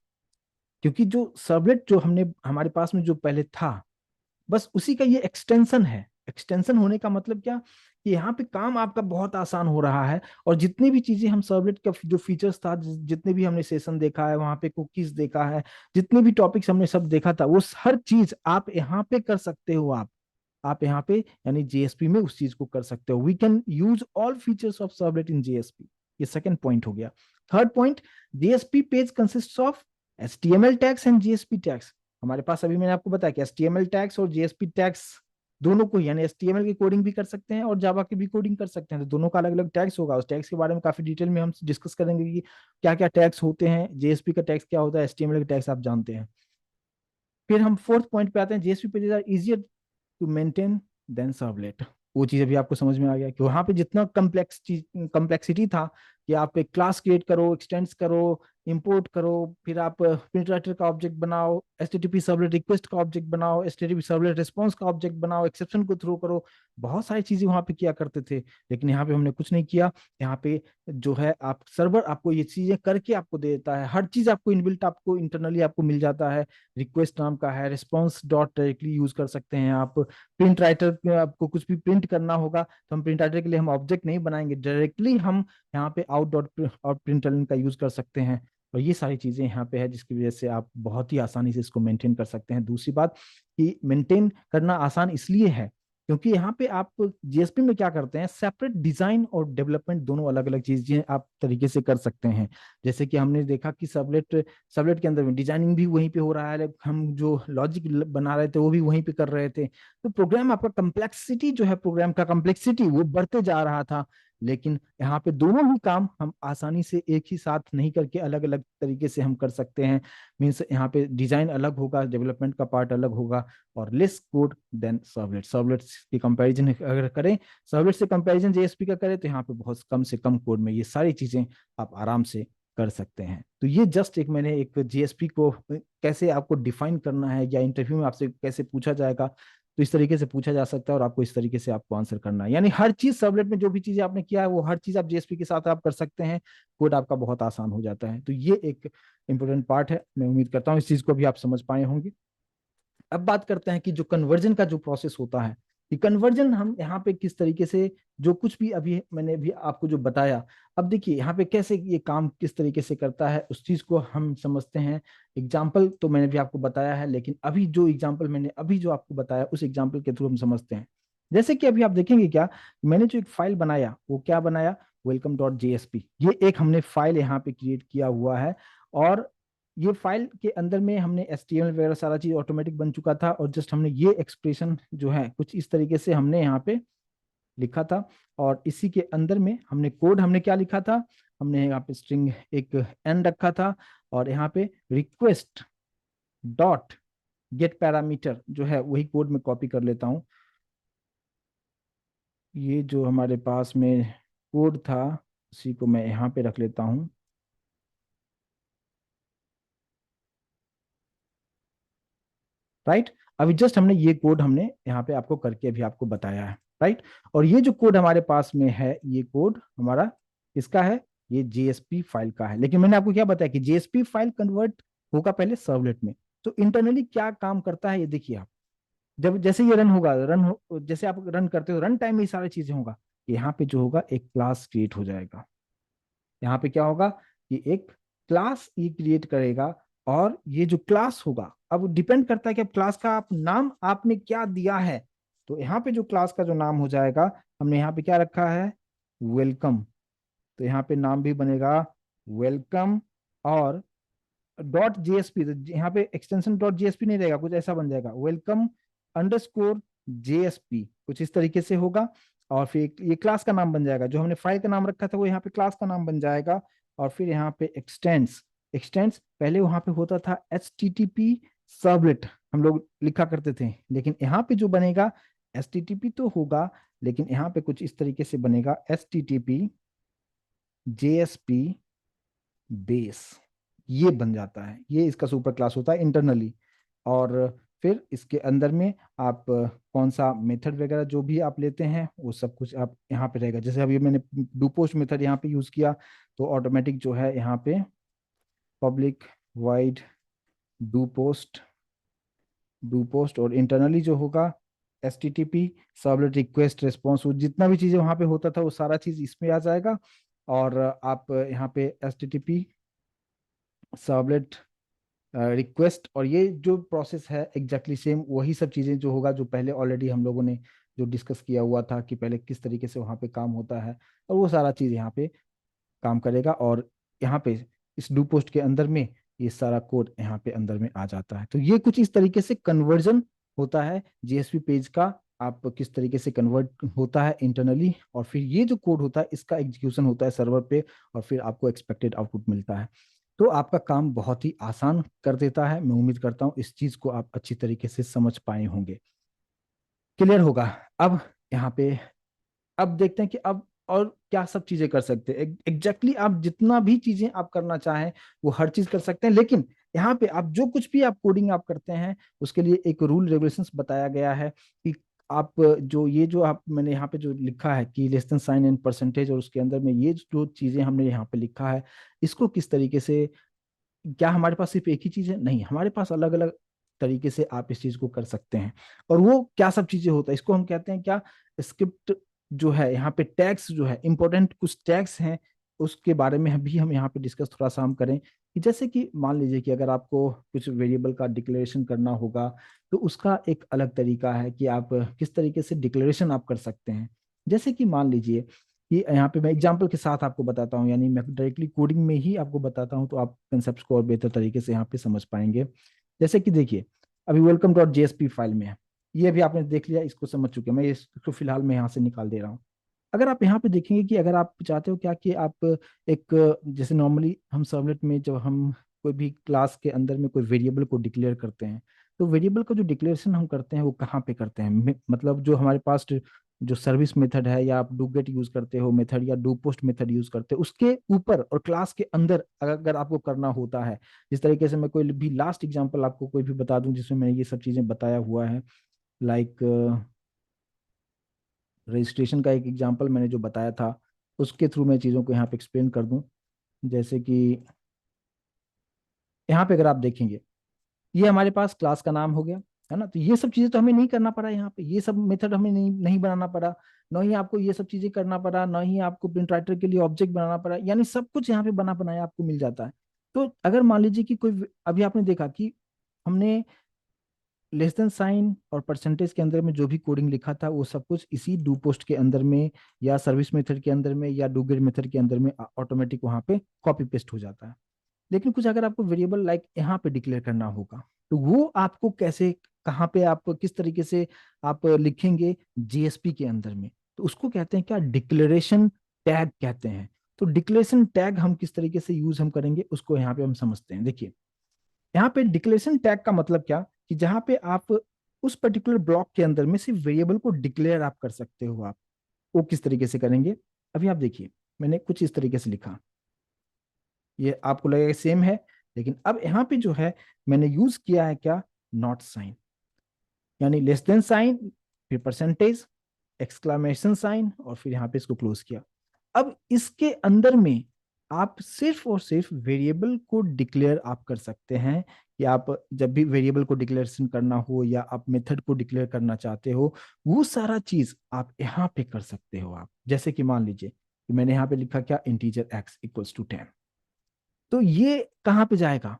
क्योंकि जो सर्वलेट जो हमने हमारे पास में जो पहले था, बस उसी का ये एक्सटेंशन है। एक्सटेंशन होने का मतलब क्या, कि यहाँ पे काम आपका बहुत आसान हो रहा है। और जितनी भी चीजें हम सर्वलेट का जो फीचर्स था, जितने भी हमने सेशन देखा है, वहां पे कुकीज देखा है, जितने भी टॉपिक्स हमने सब देखा था, वो हर चीज आप यहाँ पे कर सकते हो। आप यहाँ पे यानी जेएसपी में उस चीज को कर सकते हो। We can use all features of servlet in JSP. ये सेकंड पॉइंट हो गया। Third point, JSP page consist of HTML tags and JSP tags. हमारे पास अभी मैंने आपको बताया कि एचटीएमएल टैग्स और जेएसपी टैग्स दोनों को, यानी एचटीएमएल की कोडिंग भी कर सकते हैं और जावा की भी कोडिंग कर सकते हैं, तो दोनों का अलग अलग टैग्स होगा। उस टैग्स के बारे में काफी डिटेल में हम डिस्कस करेंगे कि क्या क्या टैग्स होते हैं, जेएसपी का टैग्स क्या होता है, एचटीएमएल का टैग्स आप जानते हैं। फिर हम फोर्थ पॉइंट पे आते हैं, JSP pages are easier to maintain than servlet. वो चीज अभी आपको समझ में आ गया कि वहां पे जितना कम्प्लेक्सिटी था, कि आप एक क्लास क्रिएट करो, एक्सटेंड्स करो, इंपोर्ट करो, फिर आप प्रिंट राइटर का ऑब्जेक्ट बनाओ, एचटीटीपी सर्वलेट रिक्वेस्ट का ऑब्जेक्ट बनाओ, एचटीटीपी सर्वलेट रिस्पॉन्स का ऑब्जेक्ट बनाओ, एक्सेप्शन को थ्रो करो, बहुत सारी चीजें वहां पे किया करते थे। लेकिन यहाँ पे हमने कुछ नहीं किया। यहाँ पे जो है आप सर्वर आपको ये चीजें करके आपको दे देता है, हर चीज आपको इनबिल्ट आपको इंटरनली आपको मिल जाता है। रिक्वेस्ट नाम का है, रिस्पॉन्स डॉट डायरेक्टली यूज कर सकते हैं आप। प्रिंट राइटर में आपको कुछ भी प्रिंट करना होगा तो हम प्रिंट राइटर के लिए हम ऑब्जेक्ट नहीं बनाएंगे, डायरेक्टली हम यहाँ पे आउट डॉट आउट प्रिंट का यूज कर सकते हैं। और ये सारी चीजें यहाँ पे है जिसकी वजह से आप बहुत ही आसानी से इसको मेंटेन कर सकते हैं। दूसरी बात कि मेंटेन करना आसान इसलिए है क्योंकि यहाँ पे आप जेएसपी में क्या करते हैं, सेपरेट डिजाइन और डेवलपमेंट दोनों अलग अलग चीजें आप तरीके से कर सकते हैं। जैसे कि हमने देखा कि सबलेट सबलेट के अंदर में डिजाइनिंग भी वहीं पे हो रहा है, हम जो लॉजिक बना रहे थे वो भी वहीं पे कर रहे थे। तो प्रोग्राम आपका कम्प्लेक्सिटी जो है, प्रोग्राम का कम्प्लेक्सिटी वो बढ़ते जा रहा था। लेकिन यहाँ पे दोनों ही काम हम आसानी से एक ही साथ नहीं करके अलग अलग तरीके से हम कर सकते हैं। मीन्स यहाँ पे डिजाइन अलग होगा, डेवलपमेंट का पार्ट अलग होगा, और less code than servlet. Servlet की कंपैरिजन अगर करें, सर्वलेट से कंपैरिजन जेएसपी का करें, तो यहाँ पे बहुत कम से कम कोड में ये सारी चीजें आप आराम से कर सकते हैं। तो ये जस्ट एक मैंने एक जेएसपी को कैसे आपको डिफाइन करना है, या इंटरव्यू में आपसे कैसे पूछा जाएगा, तो इस तरीके से पूछा जा सकता है और आपको इस तरीके से आपको आंसर करना है। यानी हर चीज सर्वलेट में जो भी चीजें आपने किया है वो हर चीज आप जेएसपी के साथ आप कर सकते हैं। कोड आपका बहुत आसान हो जाता है। तो ये एक इंपॉर्टेंट पार्ट है। मैं उम्मीद करता हूँ इस चीज को भी आप समझ पाए होंगे। अब बात करते हैं कि जो कन्वर्जन का जो प्रोसेस होता है, कि कन्वर्जन हम यहाँ पे किस तरीके से, जो कुछ भी अभी मैंने भी आपको जो बताया, अब देखिए यहाँ पे कैसे ये काम किस तरीके से करता है उस चीज को हम समझते हैं। एग्जाम्पल तो मैंने भी आपको बताया है, लेकिन अभी जो एग्जाम्पल मैंने अभी जो आपको बताया उस एग्जाम्पल के थ्रू हम समझते हैं। जैसे कि अभी आप देखेंगे क्या, मैंने जो एक फाइल बनाया वो क्या बनाया, वेलकम डॉट जेएसपी, ये एक हमने फाइल यहाँ पे क्रिएट किया हुआ है। और ये फाइल के अंदर में हमने एचटीएमएल वगैरह सारा चीज ऑटोमेटिक बन चुका था, और जस्ट हमने ये एक्सप्रेशन जो है कुछ इस तरीके से हमने यहाँ पे लिखा था। और इसी के अंदर में हमने कोड हमने क्या लिखा था, हमने यहाँ पे स्ट्रिंग एक एन रखा था, और यहाँ पे रिक्वेस्ट डॉट गेट पैरामीटर जो है वही कोड में कॉपी कर लेता हूँ। ये जो हमारे पास में कोड था उसी को मैं यहाँ पे रख लेता हूँ। राइट, अभी जस्ट हमने ये कोड हमने यहाँ पे आपको करके अभी आपको बताया है। राइट, और ये जो कोड हमारे पास में है ये कोड हमारा किसका है, ये जेएसपी फाइल का है। लेकिन मैंने आपको क्या बताया कि जेएसपी फाइल कन्वर्ट होगा पहले सर्वलेट में। तो इंटरनली क्या काम करता है ये देखिए आप, जब जैसे ये रन होगा, जैसे आप रन करते हो रन टाइम में ये सारी चीजें होगा, यहाँ पे जो होगा एक क्लास क्रिएट हो जाएगा। यहाँ पे क्या होगा कि एक क्लास ये क्रिएट करेगा, और ये जो क्लास होगा अब डिपेंड करता है कि अब क्लास का आप नाम आपने क्या दिया है। तो यहाँ पे जो क्लास का जो नाम हो जाएगा, हमने यहाँ पे क्या रखा है, वेलकम। तो यहाँ पे नाम भी बनेगा वेलकम, और डॉट जेएसपी, तो यहाँ पे एक्सटेंशन डॉट जेएसपी नहीं रहेगा, कुछ ऐसा बन जाएगा वेलकम अंडरस्कोर जेएसपी, कुछ इस तरीके से होगा। और फिर ये क्लास का नाम बन जाएगा, जो हमने फाइल का नाम रखा था वो यहाँ पे क्लास का नाम बन जाएगा। और फिर यहाँ पे एक्सटेंस, एक्सटेंस पहले वहां पे होता था H T T P servlet हम लोग लिखा करते थे, लेकिन यहाँ पे जो बनेगा एच टी टी पी तो होगा, लेकिन यहाँ पे कुछ इस तरीके से बनेगा H T T P JSP base, ये बन जाता है, ये इसका सुपर क्लास होता है इंटरनली। और फिर इसके अंदर में आप कौन सा मेथड वगैरह जो भी आप लेते हैं वो सब कुछ आप यहाँ पे रहेगा। जैसे अभी मैंने डू पोस्ट मेथड यहाँ पे यूज किया, तो ऑटोमेटिक जो है यहाँ पे public wide do post, do post, और इंटरनली जो होगा S T T P servlet request response, जितना भी चीजें वहां पे होता था वो सारा चीज इसमें आ जाएगा। और आप यहाँ पे S T T P servlet request, और ये जो प्रोसेस है एग्जैक्टली सेम वही सब चीजें जो होगा जो पहले ऑलरेडी हम लोगों ने जो डिस्कस किया हुआ था कि पहले किस तरीके से वहाँ पे काम होता है, और वो सारा चीज यहाँ पे काम करेगा। और यहाँ पे इस डू पोस्ट के अंदर में ये सारा कोड यहाँ पे अंदर में आ जाता है। तो ये कुछ इस तरीके से कन्वर्जन होता है जेएसपी पेज का, आप किस तरीके से कन्वर्ट होता है इंटरनली, और फिर ये जो कोड होता है इसका एग्जीक्यूशन होता है सर्वर पे, और फिर आपको एक्सपेक्टेड आउटपुट मिलता है। तो आपका काम बहुत ही आसान कर देता है। मैं उम्मीद करता हूँ इस चीज को आप अच्छी तरीके से समझ पाए होंगे, क्लियर होगा। अब यहाँ पे अब देखते हैं कि अब और क्या सब चीजें कर सकते हैं। एग्जैक्टली आप जितना भी चीजें आप करना चाहें वो हर चीज कर सकते हैं, लेकिन यहाँ पे आप जो कुछ भी आप कोडिंग आप करते हैं उसके लिए एक रूल रेगुलेशंस बताया गया है कि आप जो ये जो आप मैंने यहाँ पे जो लिखा है कि less than sign and percentage, और उसके अंदर में ये जो चीजें हमने यहाँ पे लिखा है इसको किस तरीके से, क्या हमारे पास सिर्फ एक ही चीज है, नहीं, हमारे पास अलग अलग तरीके से आप इस चीज को कर सकते हैं। और वो क्या सब चीजें होता है इसको हम कहते हैं क्या, स्क्रिप्ट जो है यहाँ पे टैग्स जो है इंपॉर्टेंट कुछ टैग्स हैं, उसके बारे में भी हम यहाँ पे डिस्कस थोड़ा सा हम करें कि जैसे कि मान लीजिए कि अगर आपको कुछ वेरिएबल का डिक्लेरेशन करना होगा तो उसका एक अलग तरीका है कि आप किस तरीके से डिक्लेरेशन आप कर सकते हैं। जैसे कि मान लीजिए कि यहाँ पे मैं एग्जांपल के साथ आपको बताता हूँ, यानी मैं डायरेक्टली कोडिंग में ही आपको बताता हूँ तो आप कंसेप्ट को और बेहतर तरीके से यहाँ पे समझ पाएंगे। जैसे कि देखिए अभी वेलकम डॉट जेएसपी फाइल में है, ये भी आपने देख लिया, इसको समझ चुके हैं, मैं इसको फिलहाल मैं यहाँ से निकाल दे रहा हूँ। अगर आप यहाँ पे देखेंगे कि अगर आप चाहते हो क्या कि आप एक जैसे नॉर्मली हम सर्वलेट में जब हम कोई भी क्लास के अंदर में कोई वेरिएबल को डिक्लेयर करते हैं, तो वेरिएबल का जो डिक्लेरेशन हम करते हैं वो कहाँ पे करते हैं, मतलब जो हमारे पास जो सर्विस मेथड है, या आप डू गेट यूज करते हो मेथड, या डू पोस्ट मेथड यूज करते हो, उसके ऊपर और क्लास के अंदर अगर आपको करना होता है, जिस तरीके से मैं कोई भी लास्ट एग्जांपल आपको कोई भी बता दूं जिसमें मैंने ये सब चीजें बताया हुआ है, लाइक रजिस्ट्रेशन का एक एग्जांपल मैंने जो बताया था उसके थ्रू मैं चीज़ों को यहाँ पे एक्सप्लेन कर दूं। जैसे कि यहाँ पे अगर आप देखेंगे ये हमारे पास क्लास का नाम हो गया, है ना, तो ये सब चीजें तो हमें नहीं करना पड़ा, यहाँ पे ये सब मेथड हमें नहीं नहीं बनाना पड़ा, ना ही आपको ये सब चीजें करना पड़ा, ना ही आपको प्रिंट राइटर के लिए ऑब्जेक्ट बनाना पड़ा, यानी सब कुछ यहाँ पे बना बनाया आपको मिल जाता है। तो अगर मान लीजिए कि कोई, अभी आपने देखा कि हमने लेस देन साइन और परसेंटेज के अंदर में जो भी कोडिंग लिखा था वो सब कुछ इसी डू पोस्ट के अंदर में या सर्विस मेथड के अंदर में या डू गेट मेथड के अंदर में ऑटोमेटिक वहां पे कॉपी पेस्ट हो जाता है। लेकिन कुछ अगर आपको वेरिएबल लाइक यहाँ पे डिक्लेयर करना होगा तो वो आपको कैसे, कहाँ पे आप किस तरीके से आप लिखेंगे जेएसपी के अंदर में, तो उसको कहते हैं क्या, डिक्लेरेशन टैग कहते हैं। तो डिक्लेरेशन टैग हम किस तरीके से यूज हम करेंगे उसको यहाँ पे हम समझते हैं। देखिए यहाँ पे डिक्लेरेशन टैग का मतलब क्या, कि जहाँ पे आप उस पर्टिकुलर ब्लॉक के अंदर में सिर्फ वेरिएबल को डिक्लेयर आप कर सकते हो। आप वो किस तरीके से करेंगे, अभी आप देखिए मैंने कुछ इस तरीके से लिखा, ये आपको लगेगा सेम है, लेकिन अब यहाँ पे जो है मैंने यूज किया है क्या, नॉट साइन, यानी लेस देन साइन, फिर परसेंटेज, एक्सक्लामेशन साइन और फिर यहाँ पे इसको क्लोज किया। अब इसके अंदर में आप सिर्फ और सिर्फ वेरिएबल को डिक्लेयर आप कर सकते हैं, कि आप जब भी वेरिएबल को डिक्लेरेशन करना हो या आप मेथड को डिक्लेयर करना चाहते हो, वो सारा चीज आप यहाँ पे कर सकते हो। आप जैसे कि मान लीजिए कि मैंने यहाँ पे लिखा क्या, इंटीजर x इक्वल्स टू 10, तो ये कहाँ पे जाएगा,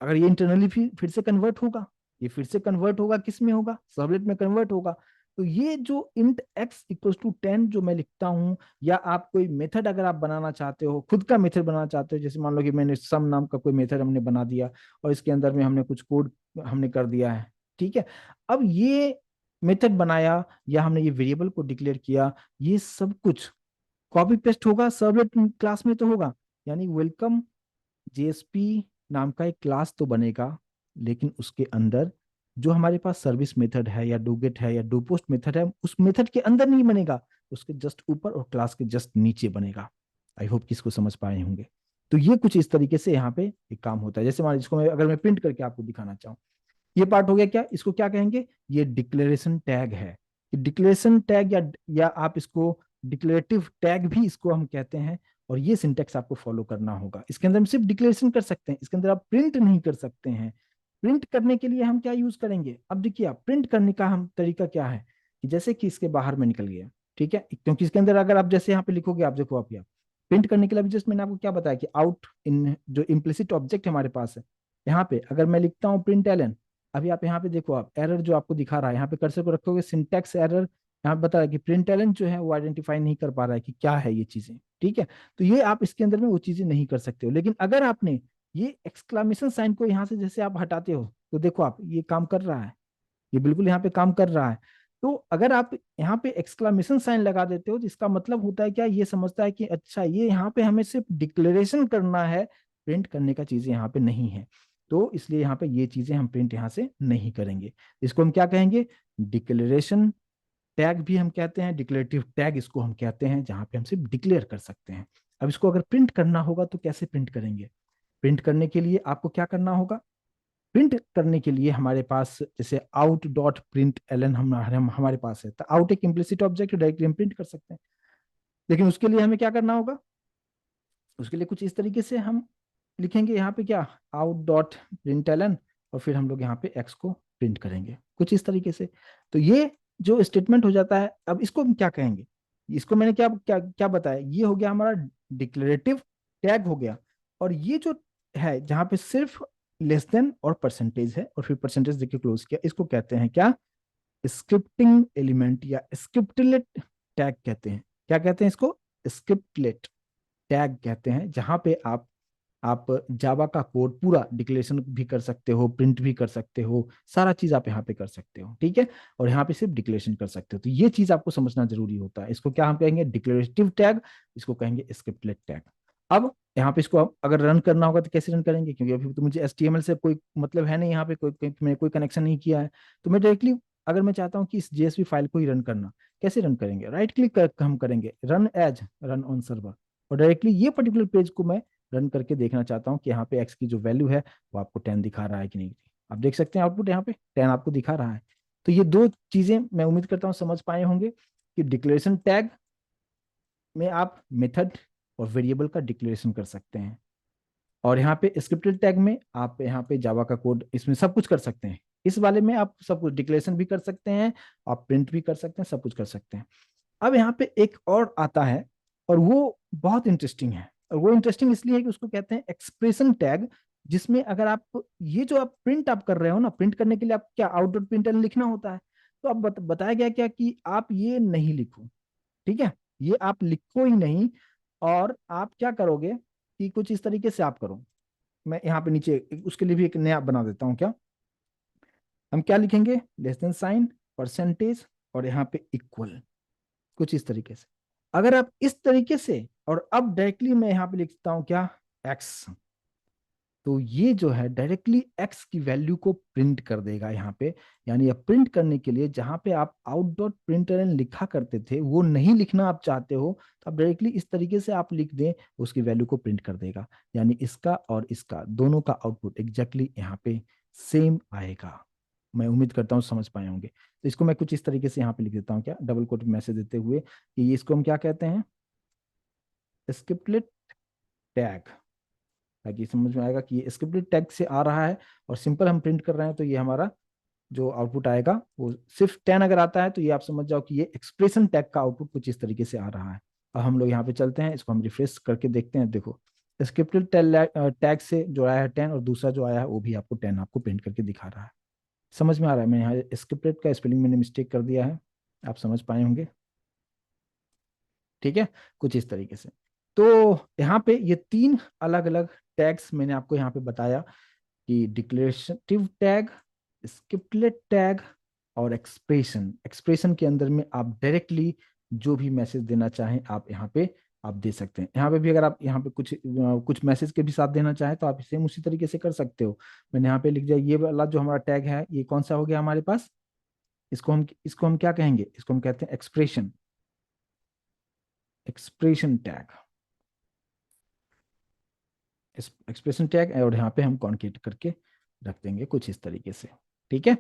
अगर ये इंटरनली फिर से कन्वर्ट होगा, ये फिर से कन्वर्ट होगा, किस में होगा, सर्वलेट में कन्वर्ट होगा। तो ये जो इंट x इक्वल्स टू 10 जो मैं लिखता हूं, या आप कोई मेथड अगर आप बनाना चाहते हो, खुद का मेथड बनाना चाहते हो, जैसे मान लो कि मैंने सम नाम का कोई मेथड हमने बना दिया और इसके अंदर में हमने कुछ कोड हमने कर दिया है, ठीक है। अब ये मेथड बनाया या हमने ये वेरिएबल को डिक्लेयर किया, ये सब कुछ कॉपी पेस्ट होगा सर्वलेट क्लास में तो होगा, यानी वेलकम जेएसपी नाम का एक क्लास तो बनेगा, लेकिन उसके अंदर जो हमारे पास सर्विस मेथड है या डूगेट है या डूपोस्ट मेथड है, उस मेथड के अंदर नहीं बनेगा, उसके जस्ट ऊपर और क्लास के जस्ट नीचे बनेगा। आई होप कि इसको समझ पाए होंगे। तो ये कुछ इस तरीके से यहाँ पे एक काम होता है। जैसे मान लीजिए इसको मैं अगर मैं प्रिंट करके आपको दिखाना चाहूँ, ये पार्ट हो गया क्या, इसको क्या कहेंगे, ये डिक्लेरेशन टैग है। डिक्लेरेशन टैग या आप इसको डिक्लेरेटिव टैग भी इसको हम कहते हैं। और ये सिंटेक्स आपको फॉलो करना होगा। इसके अंदर हम सिर्फ डिक्लेरेशन कर सकते हैं, इसके अंदर आप प्रिंट नहीं कर सकते हैं। प्रिंट करने के लिए हम क्या यूज करेंगे, अब देखिए आप प्रिंट करने का हम तरीका क्या है, कि जैसे कि इसके बाहर में निकल गया, ठीक है, क्योंकि इसके अंदर अगर आप जैसे यहाँ पे लिखोगे, आप देखो आप यहाँ प्रिंट करने के लिए अभी जस्ट मैंने आपको क्या बताया कि आउट इन जो इम्प्लिसिट ऑब्जेक्ट हमारे पास है, यहाँ पे अगर मैं लिखता हूँ प्रिंट एलन, अभी आप यहाँ पे देखो, आप एरर जो आपको दिखा रहा है, यहाँ पे कर्सर को रखोगे सिंटैक्स एरर, यहाँ पे बता रहा है कि प्रिंट एलन जो है वो आइडेंटिफाई नहीं कर पा रहा है कि क्या है ये चीजें, ठीक है। तो ये आप इसके अंदर में वो चीजें नहीं कर सकते हो। लेकिन अगर आपने ये एक्सक्लामेशन साइन को यहाँ से जैसे आप हटाते हो, तो देखो आप ये काम कर रहा है, ये बिल्कुल यहाँ पे काम कर रहा है। तो अगर आप यहाँ पे एक्सक्लामेशन साइन लगा देते हो, तो इसका मतलब होता है क्या, ये समझता है कि अच्छा ये यहाँ पे हमें सिर्फ डिक्लेरेशन करना है, प्रिंट करने का चीजें यहाँ पे नहीं है। तो इसलिए यहाँ पे ये चीजें हम प्रिंट यहाँ से नहीं करेंगे। इसको हम क्या कहेंगे, डिक्लेरेशन टैग भी हम कहते हैं, डिक्लेरेटिव टैग इसको हम कहते हैं, जहां पे हम सिर्फ डिक्लेयर कर सकते हैं। अब इसको अगर प्रिंट करना होगा तो कैसे प्रिंट करेंगे, प्रिंट करने के लिए आपको क्या करना होगा, प्रिंट करने के लिए हमारे पास जैसे out dot print L N हमारे पास है, तो आउट एक इम्प्लिसिट ऑब्जेक्ट डायरेक्टली हम प्रिंट कर सकते हैं। लेकिन उसके लिए हमें क्या करना होगा, उसके लिए कुछ इस तरीके से हम लिखेंगे यहाँ पे क्या, out dot print L N, और फिर हम लोग यहाँ पे एक्स को प्रिंट करेंगे कुछ इस तरीके से। तो ये जो स्टेटमेंट हो जाता है, अब इसको हम क्या कहेंगे, इसको मैंने क्या क्या क्या बताया, ये हो गया हमारा डिक्लेरेटिव टैग हो गया। और ये जो है जहां पे सिर्फ लेस देन और परसेंटेज है और फिर परसेंटेज देके क्लोज किया, इसको कहते हैं क्या, स्क्रिप्टिंग एलिमेंट या स्क्रिप्टलेट टैग कहते हैं। क्या कहते हैं इसको, स्क्रिप्टलेट टैग कहते हैं, जहां पे आप जावा का कोड पूरा डिक्लेरेशन भी कर सकते हो, प्रिंट भी कर सकते हो, सारा चीज आप यहाँ पे कर सकते हो, ठीक है। और यहाँ पे सिर्फ डिक्लेरेशन कर सकते हो। तो ये चीज आपको समझना जरूरी होता है। इसको क्या हम कहेंगे, डिक्लेरेटिव टैग, इसको कहेंगे स्क्रिप्टलेट टैग। अब यहाँ पे इसको अगर रन करना होगा तो कैसे रन करेंगे, क्योंकि अभी तो मुझे एचटीएमएल से कोई मतलब है नहीं, यहाँ पे मैंने कोई कनेक्शन नहीं किया है। तो मैं डायरेक्टली अगर मैं चाहता हूँ कि इस जेएसपी फाइल को ही रन करना, कैसे रन करेंगे, राइट क्लिक कर हम करेंगे run as, run on server, और डायरेक्टली ये पर्टिकुलर पेज को मैं रन करके देखना चाहता हूँ कि यहाँ पे एक्स की जो वैल्यू है वो आपको 10 दिखा रहा है कि नहीं। आप देख सकते हैं आउटपुट यहाँ पे 10 आपको दिखा रहा है। तो ये दो चीजें मैं उम्मीद करता हूँ समझ पाए होंगे, कि डिक्लेरेशन टैग में आप मेथड और वेरिएबल का डिक्लेरेशन कर सकते हैं, और यहाँ पे स्क्रिप्टेड टैग में आप यहाँ पे जावा का कोड इसमें सब कुछ कर सकते हैं। इस वाले में आप सब कुछ डिक्लेरेशन भी कर सकते हैं, आप प्रिंट भी कर सकते हैं, सब कुछ कर सकते हैं। अब यहाँ पे एक और आता है, और वो बहुत इंटरेस्टिंग है, और वो इंटरेस्टिंग इसलिए है कि उसको कहते हैं एक्सप्रेशन टैग, जिसमें अगर आप ये जो आप प्रिंट आप कर रहे हो ना, प्रिंट करने के लिए आप क्या आउट डॉट प्रिंटलन लिखना होता है। तो अब बताया गया क्या कि आप ये नहीं लिखो, ठीक है, ये आप लिखो ही नहीं। और आप क्या करोगे कि कुछ इस तरीके से आप करो। मैं यहाँ पे नीचे उसके लिए भी एक नया बना देता हूँ। क्या हम क्या लिखेंगे, लेस देन साइन, परसेंटेज, और यहाँ पे इक्वल, कुछ इस तरीके से। अगर आप इस तरीके से, और अब डायरेक्टली मैं यहाँ पे लिखता हूँ क्या, एक्स, तो ये जो है डायरेक्टली एक्स की वैल्यू को प्रिंट कर देगा यहाँ पे। यानी अब प्रिंट करने के लिए जहां पे आप आउट डॉट प्रिंटलन लिखा करते थे वो नहीं लिखना आप चाहते हो, तो आप डायरेक्टली इस तरीके से आप लिख दें, उसकी वैल्यू को प्रिंट कर देगा। यानी इसका और इसका दोनों का आउटपुट एग्जैक्टली यहाँ पे सेम आएगा। मैं उम्मीद करता हूँ समझ पाए होंगे। तो इसको मैं कुछ इस तरीके से यहाँ पे लिख देता हूँ, क्या डबल कोट मैसेज देते हुए कि इसको हम क्या कहते हैं, स्क्रिप्टलेट टैग, ताकि समझ में आएगा कि ये स्क्रिप्टेड टैग से आ रहा है और सिंपल हम प्रिंट कर रहे हैं। तो ये हमारा जो आउटपुट आएगा वो सिर्फ 10 अगर आता है तो ये आप समझ जाओ कि ये एक्सप्रेशन टैग का आउटपुट कुछ इस तरीके से आ रहा है। अब हम लोग यहाँ पे चलते हैं, इसको हम रिफ्रेश करके देखते हैं। देखो स्क्रिप्टेड टैग से जो आया है 10, और दूसरा जो आया है वो भी आपको 10 आपको प्रिंट करके दिखा रहा है। समझ में आ रहा है। मैं यहाँ स्क्रिप्टेड का स्पेलिंग मैंने मिस्टेक कर दिया है, आप समझ पाए होंगे। ठीक है, कुछ इस तरीके से। तो यहाँ पे ये तीन अलग अलग टैग्स मैंने आपको यहाँ पे बताया कि डिक्लेरेटिव टैग, स्क्रिप्टलेट टैग, और एक्सप्रेशन। एक्सप्रेशन के अंदर में आप डायरेक्टली जो भी मैसेज देना चाहें आप यहाँ पे आप दे सकते हैं। यहाँ पे भी अगर आप यहाँ पे कुछ मैसेज के भी साथ देना चाहें तो आप सेम उसी तरीके से कर सकते हो। मैंने यहाँ पे लिख दिया, ये वाला जो हमारा टैग है ये कौन सा हो गया हमारे पास, इसको हम क्या कहेंगे, इसको हम कहते हैं expression, expression tag, expression tag. और यहाँ पे हम कॉन्केट करके रख देंगे कुछ इस तरीके से। ठीक है,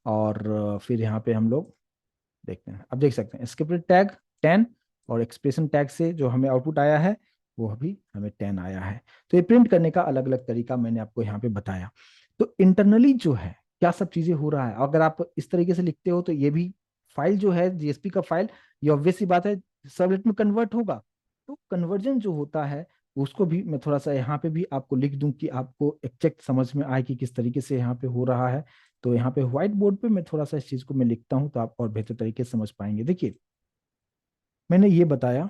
और फिर यहाँ पे हम लोग देखते हैं। अब देख सकते हैं स्क्रिप्टेड टैग 10, और एक्सप्रेशन टैग से जो हमें आउटपुट आया है वो भी हमें 10 आया है। तो ये प्रिंट करने का अलग अलग तरीका मैंने आपको यहाँ पे बताया। तो इंटरनली जो है क्या सब चीजें हो रहा है, अगर आप इस तरीके से लिखते हो तो ये भी फाइल जो है जीएसपी का फाइल, ये ऑब्वियस सी बात है सर्वलेट में कन्वर्ट होगा। तो कन्वर्जन जो होता है उसको भी मैं थोड़ा सा यहाँ पे भी आपको लिख दूं कि आपको एग्जैक्ट समझ में आए कि किस तरीके से यहाँ पे हो रहा है। तो यहाँ पे व्हाइट बोर्ड पे मैं थोड़ा सा इस चीज को मैं लिखता हूँ तो आप और बेहतर तरीके से समझ पाएंगे। देखिए मैंने ये बताया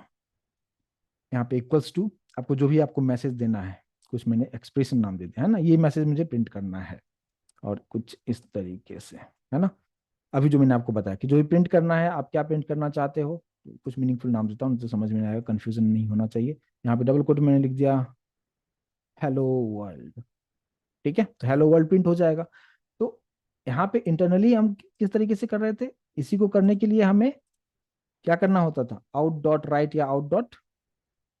यहाँ पे इक्वल्स टू, आपको जो भी आपको मैसेज देना है, कुछ मैंने एक्सप्रेशन नाम दे दिया है ना, ये मैसेज मुझे प्रिंट करना है और कुछ इस तरीके से, है ना। अभी जो मैंने आपको बताया कि जो भी प्रिंट करना है आप क्या प्रिंट करना चाहते हो, कुछ मीनिंगफुल नाम देता हूँ तो समझ में आएगा, कंफ्यूजन नहीं होना चाहिए। यहाँ पे डबल कोट मैंने लिख दिया हेलो वर्ल्ड। ठीक है, तो हेलो वर्ल्ड प्रिंट हो जाएगा। तो यहाँ पे इंटरनली हम किस तरीके से कर रहे थे, इसी को करने के लिए हमें क्या करना होता था, आउट डॉट राइट या आउट डॉट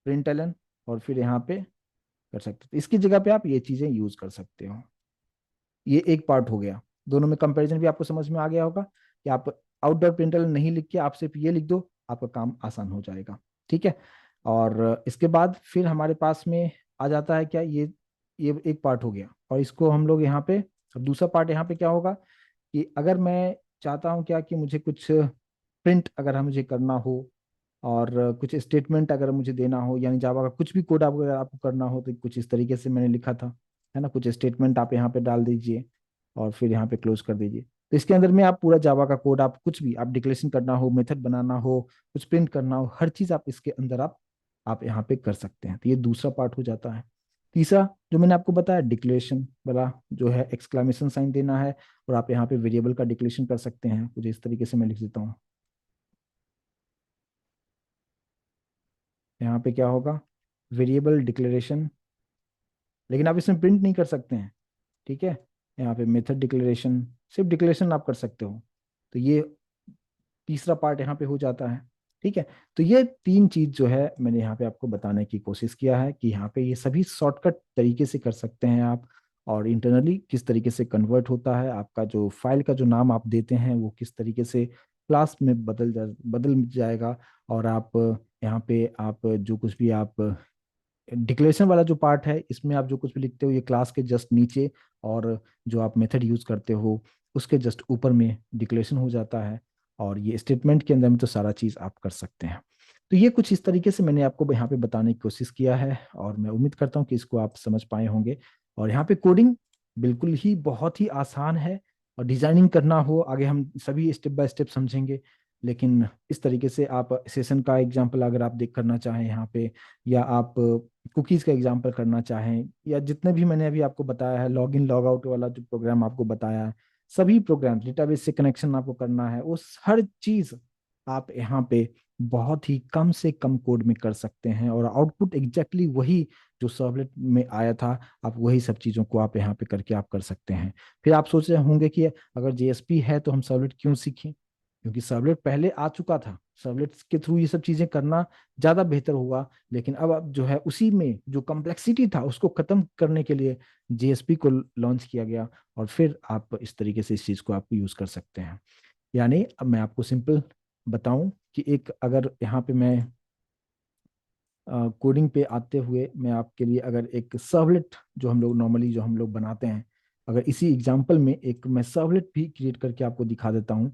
प्रिंटलन, और फिर यहाँ पे कर सकते थे। इसकी जगह पे आप ये चीजें यूज कर सकते हो। ये एक पार्ट हो गया। दोनों में कंपैरिजन भी आपको समझ में आ गया होगा कि आप आउट डॉट प्रिंटलन नहीं लिख के आप सिर्फ ये लिख दो, आपका काम आसान हो जाएगा। ठीक है, और इसके बाद फिर हमारे पास में आ जाता है क्या, ये एक पार्ट हो गया, और इसको हम लोग यहाँ पे, अब दूसरा पार्ट यहाँ पे क्या होगा कि अगर मैं चाहता हूँ क्या कि मुझे कुछ प्रिंट अगर मुझे करना हो, और कुछ स्टेटमेंट अगर मुझे देना हो, यानी जावा का कुछ भी कोड आप अगर आपको करना हो तो कुछ इस तरीके से मैंने लिखा था, है ना। कुछ स्टेटमेंट आप यहाँ पे डाल दीजिए और फिर यहाँ पे क्लोज कर दीजिए। तो इसके अंदर में आप पूरा जावा का कोड, आप कुछ भी आप डिक्लेरेशन करना हो, मेथड बनाना हो, कुछ प्रिंट करना हो, हर चीज आप इसके अंदर आप यहाँ पे कर सकते हैं। तो ये दूसरा पार्ट हो जाता है। तीसरा जो मैंने आपको बताया डिक्लेरेशन वाला जो है, एक्सक्लामेशन साइन देना है, और आप यहाँ पे वेरिएबल का डिक्लेरेशन कर सकते हैं। कुछ इस तरीके से मैं लिख देता हूँ, यहाँ पे क्या होगा, वेरिएबल डिक्लेरेशन, लेकिन आप इसमें प्रिंट नहीं कर सकते हैं। ठीक है, यहाँ पे मेथड डिक्लेरेशन, सिर्फ डिक्लेरेशन आप कर सकते हो। तो ये तीसरा पार्ट यहाँ पे हो जाता है। ठीक है, तो ये तीन चीज जो है मैंने यहाँ पे आपको बताने की कोशिश किया है कि यहाँ पे ये सभी शॉर्टकट तरीके से कर सकते हैं आप, और इंटरनली किस तरीके से कन्वर्ट होता है, आपका जो फाइल का जो नाम आप देते हैं वो किस तरीके से क्लास में बदल जाएगा। और आप यहाँ पे आप जो कुछ भी आप डिक्लेरेशन वाला जो पार्ट है इसमें आप जो कुछ भी लिखते हो ये क्लास के जस्ट नीचे, और जो आप मेथड यूज करते हो उसके जस्ट ऊपर में डिक्लेरेशन हो जाता है, और ये स्टेटमेंट के अंदर में तो सारा चीज आप कर सकते हैं। तो ये कुछ इस तरीके से मैंने आपको यहाँ पे बताने की कोशिश किया है, और मैं उम्मीद करता हूँ कि इसको आप समझ पाए होंगे। और यहाँ पे कोडिंग बिल्कुल ही बहुत ही आसान है। और डिजाइनिंग करना हो, आगे हम सभी स्टेप बाय स्टेप समझेंगे। लेकिन इस तरीके से आप सेशन का एग्जांपल अगर आप देख करना चाहें यहाँ पे, या आप कुकीज का एग्जांपल करना चाहें, या जितने भी मैंने अभी आपको बताया है, लॉग इन लॉग आउट वाला जो प्रोग्राम आपको बताया है, सभी प्रोग्राम डेटाबेस से कनेक्शन आपको करना है, उस हर चीज आप यहाँ पे बहुत ही कम से कम कोड में कर सकते हैं, और आउटपुट एग्जैक्टली वही जो सर्वलेट में आया था, आप वही सब चीज़ों को आप यहाँ पे करके आप कर सकते हैं। फिर आप सोच रहे होंगे कि अगर जेएसपी है तो हम सर्वलेट क्यों सीखें, क्योंकि सर्वलेट पहले आ चुका था, सर्वलेट के थ्रू ये सब चीज़ें करना ज़्यादा बेहतर होगा। लेकिन अब आप जो है उसी में जो कम्प्लेक्सिटी था उसको खत्म करने के लिए जेएसपी को लॉन्च किया गया, और फिर आप इस तरीके से इस चीज़ को आप यूज़ कर सकते हैं। यानी अब मैं आपको सिंपल बताऊं कि एक, अगर यहाँ पे मैं कोडिंग पे आते हुए मैं आपके लिए अगर एक सर्वलेट जो हम लोग नॉर्मली जो हम लोग बनाते हैं, अगर इसी एग्जांपल में एक मैं सर्वलेट भी क्रिएट करके आपको दिखा देता हूँ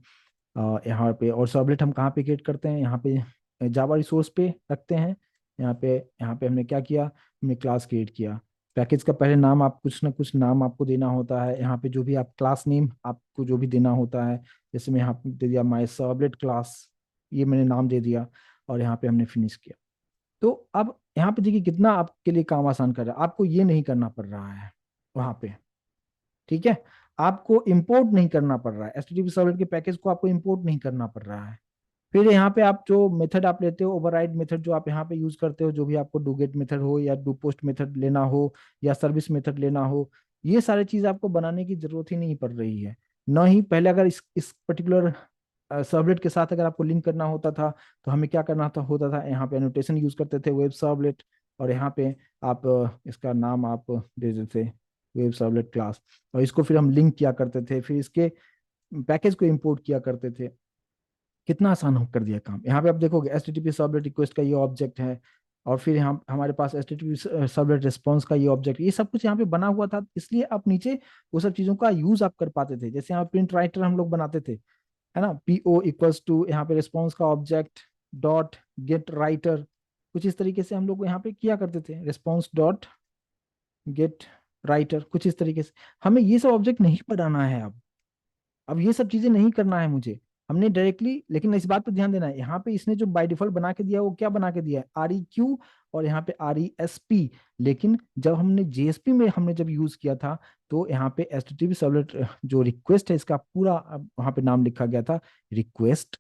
यहाँ पे। और सर्वलेट हम कहाँ पे क्रिएट करते हैं, यहाँ पे जावा रिसोर्स पे रखते हैं। यहाँ पे हमने क्या किया, हमने क्लास क्रिएट किया। पैकेज का पहले नाम, आप कुछ ना कुछ नाम आपको देना होता है। यहाँ पे जो भी आप क्लास नेम आपको जो भी देना होता है, जैसे मैं यहाँ पे दे दिया माई सर्वलेट क्लास, ये मैंने नाम दे दिया, और यहाँ पे हमने फिनिश किया। तो अब यहाँ पे देखिए कितना आपके लिए काम आसान कर रहा है, आपको ये नहीं करना पड़ रहा है वहां पे। ठीक है, आपको इंपोर्ट नहीं करना पड़ रहा है, एचटीटीपी सर्वलेट के पैकेज को आपको इंपोर्ट नहीं करना पड़ रहा है। फिर यहाँ पे आप जो मेथड आप लेते हो, ओवरराइड मेथड जो आप यहाँ पे यूज करते हो, जो भी आपको डू गेट मेथड हो या डू पोस्ट मेथड लेना हो या सर्विस मेथड लेना हो, ये सारी चीज आपको बनाने की जरूरत ही नहीं पड़ रही है। न ही पहले अगर इस पर्टिकुलर सर्वलेट के साथ अगर आपको लिंक करना होता था, तो हमें क्या करना था होता था, यहाँ पे एनोटेशन यूज करते थे वेब सर्वलेट, और यहाँ पे आप इसका नाम आप दे देते वेब सर्वलेट क्लास, और इसको फिर हम लिंक किया करते थे, फिर इसके पैकेज को इंपोर्ट किया करते थे। कितना आसान हो कर दिया काम। यहाँ पे आप देखोगे H T T P servlet request का ये ऑब्जेक्ट है, और फिर यहाँ हमारे पास H T T P servlet response का ये ऑब्जेक्ट, ये सब कुछ यहाँ पे बना हुआ था, इसलिए आप नीचे वो सब चीजों का यूज आप कर पाते थे। जैसे यहाँ प्रिंट राइटर हम लोग बनाते थे, है ना, पीओ इक्वल्स टू यहाँ पे रिस्पॉन्स का ऑब्जेक्ट डॉट गेट राइटर, कुछ इस तरीके से हम लोग यहाँ पे किया करते थे, रिस्पॉन्स डॉट गेट राइटर, कुछ इस तरीके से। हमें ये सब ऑब्जेक्ट नहीं बनाना है अब ये सब चीजें नहीं करना है मुझे। हमने डायरेक्टली, लेकिन इस बात पर ध्यान देना है, यहाँ पे इसने जो बाय डिफॉल्ट बना के दिया है, वो क्या बना के दिया है, आर ई क्यू, और यहाँ पे आर ई एस पी। लेकिन जब हमने जेएसपी में हमने जब यूज किया था, तो यहाँ पे एचटीटीपी सर्वलेट जो रिक्वेस्ट है इसका पूरा वहाँ पे नाम लिखा गया था रिक्वेस्ट,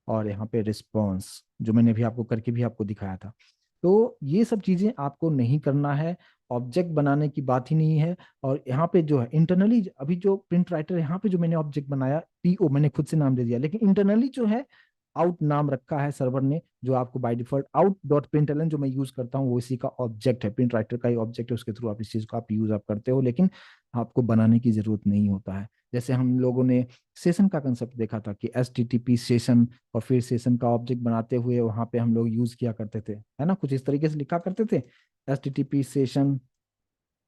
और यहाँ पे रिस्पॉन्स, जो मैंने भी आपको करके भी आपको दिखाया था। तो ये सब चीजें आपको नहीं करना है, ऑब्जेक्ट बनाने की बात ही नहीं है। और यहाँ पे जो है इंटरनली, अभी जो प्रिंट राइटर यहाँ पे जो मैंने ऑब्जेक्ट बनाया, पीओ मैंने खुद से नाम दे दिया, लेकिन इंटरनली जो है आउट नाम रखा है सर्वर ने, जो आपको by default out dot println जो मैं यूज करता हूँ वो इसी का ऑब्जेक्ट है, प्रिंट राइटर का ही ऑब्जेक्ट है, उसके थ्रू आप इस चीज को आप यूज आप करते हो, लेकिन आपको बनाने की जरूरत नहीं होता है। जैसे हम लोगों ने सेशन का कंसेप्ट देखा था कि H T T P session, और फिर सेशन का ऑब्जेक्ट बनाते हुए वहां पे हम लोग यूज किया करते थे, है ना, कुछ इस तरीके से लिखा करते थे H T T P session,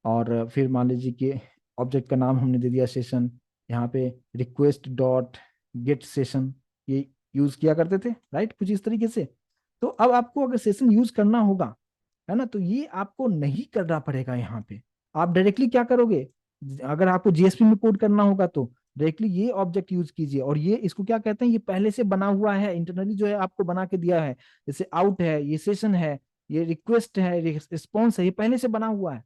और फिर मान लीजिए कि ऑब्जेक्ट का नाम हमने दे दिया सेशन, यहाँ पे रिक्वेस्ट डॉट गेट सेशन, ये यूज किया करते थे, राइट, कुछ इस तरीके से। तो अब आपको अगर सेशन यूज करना होगा, है ना, तो ये आपको नहीं करना पड़ेगा यहाँ पे। आप डायरेक्टली क्या करोगे, अगर आपको जीएसपी में कोड करना होगा तो डायरेक्टली ये ऑब्जेक्ट यूज कीजिए, और ये इसको क्या कहते हैं, ये पहले से बना हुआ है इंटरनली, जो है आपको बना के दिया है। जैसे आउट है, ये सेशन है, ये रिक्वेस्ट है, रिस्पॉन्स है, ये पहले से बना हुआ है।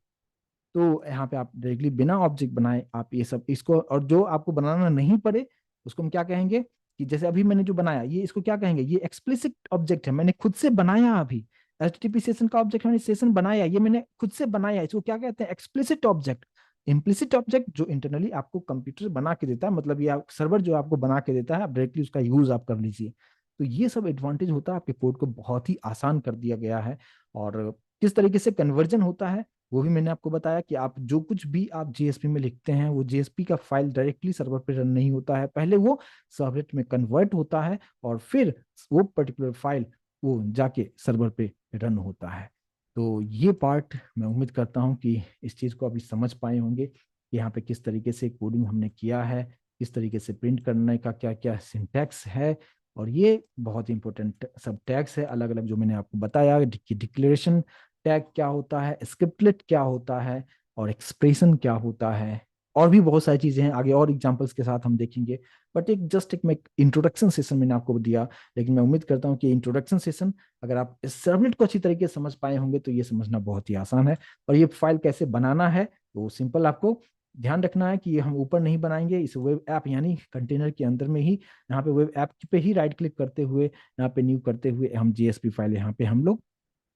तो यहाँ पे आप डायरेक्टली बिना ऑब्जेक्ट बनाए आप ये सब इसको, और जो आपको बनाना नहीं पड़े उसको हम क्या कहेंगे, कि जैसे अभी मैंने जो बनाया ये, इसको क्या कहेंगे, ये एक्सप्लिसिट ऑब्जेक्ट है, मैंने खुद से बनाया। अभी एचटीटीपी सेशन का ऑब्जेक्ट मैंने सेशन बनाया, ये मैंने खुद से बनाया, इसको क्या कहते हैं, एक्सप्लिसिट ऑब्जेक्ट। इम्प्लिसिट ऑब्जेक्ट जो इंटरनली आपको कंप्यूटर बना के देता है, मतलब ये सर्वर जो आपको बना के देता है, आप डायरेक्टली उसका यूज आप कर लीजिए। तो ये सब एडवांटेज होता है, आपके कोड को बहुत ही आसान कर दिया गया है। और किस तरीके से कन्वर्जन होता है वो भी मैंने आपको बताया, कि आप जो कुछ भी आप जेएसपी में लिखते हैं, वो जेएसपी का फाइल डायरेक्टली सर्वर पे रन नहीं होता है, पहले वो सर्वलेट में कन्वर्ट होता है, और फिर वो पर्टिकुलर फाइल वो जाके सर्वर पे रन होता है। तो ये पार्ट मैं उम्मीद करता हूँ कि इस चीज़ को अभी समझ पाए होंगे कि यहाँ पे किस तरीके से कोडिंग हमने किया है, किस तरीके से प्रिंट करने का क्या क्या सिंटैक्स है। और ये बहुत इंपॉर्टेंट सब टैग्स है अलग अलग, जो मैंने आपको बताया कि डिक्लेरेशन टैग क्या होता है, स्क्रिप्टलेट क्या होता है, और एक्सप्रेशन क्या होता है, और भी बहुत सारी चीजें हैं, आगे और एग्जांपल्स के साथ हम देखेंगे। बट एक जस्ट एक मैं इंट्रोडक्शन सेशन मैंने आपको दिया, लेकिन मैं उम्मीद करता हूँ कि इंट्रोडक्शन सेशन अगर आप इस सर्वलेट को अच्छी तरीके से समझ पाए होंगे तो ये समझना बहुत ही आसान है। और ये फाइल कैसे बनाना है तो सिंपल, आपको ध्यान रखना है कि ये हम ऊपर नहीं बनाएंगे, इस वेब ऐप यानी कंटेनर के अंदर में ही, यहाँ पे वेब ऐप पे ही राइट क्लिक करते हुए, यहाँ पे न्यू करते हुए हम जेएसपी फाइल यहाँ पे हम लोग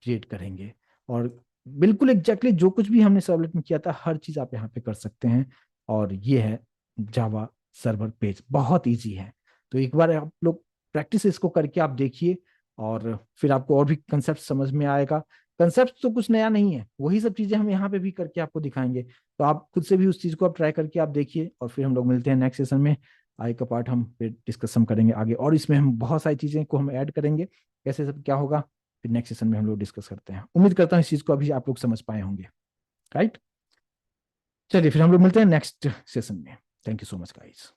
क्रिएट करेंगे। और बिल्कुल एग्जैक्टली जो कुछ भी हमने सर्वलेट में किया था हर चीज आप यहाँ पे कर सकते हैं। और ये है जावा सर्वर पेज, बहुत इजी है। तो एक बार आप लोग प्रैक्टिस इसको करके आप देखिए, और फिर आपको और भी कंसेप्ट समझ में आएगा। कंसेप्ट तो कुछ नया नहीं है, वही सब चीजें हम यहाँ पे भी करके आपको दिखाएंगे। तो आप खुद से भी उस चीज को आप ट्राई करके आप देखिए, और फिर हम लोग मिलते हैं नेक्स्ट सेशन में। आगे का पार्ट हम फिर डिस्कशन करेंगे आगे, और इसमें हम बहुत सारी चीजें को हम ऐड करेंगे, कैसे सब क्या होगा, फिर नेक्स्ट सेशन में हम लोग डिस्कस करते हैं। उम्मीद करता हूँ इस चीज को अभी आप लोग समझ पाए होंगे। राइट, चलिए फिर हम लोग मिलते हैं नेक्स्ट सेशन में। Thank you so much guys.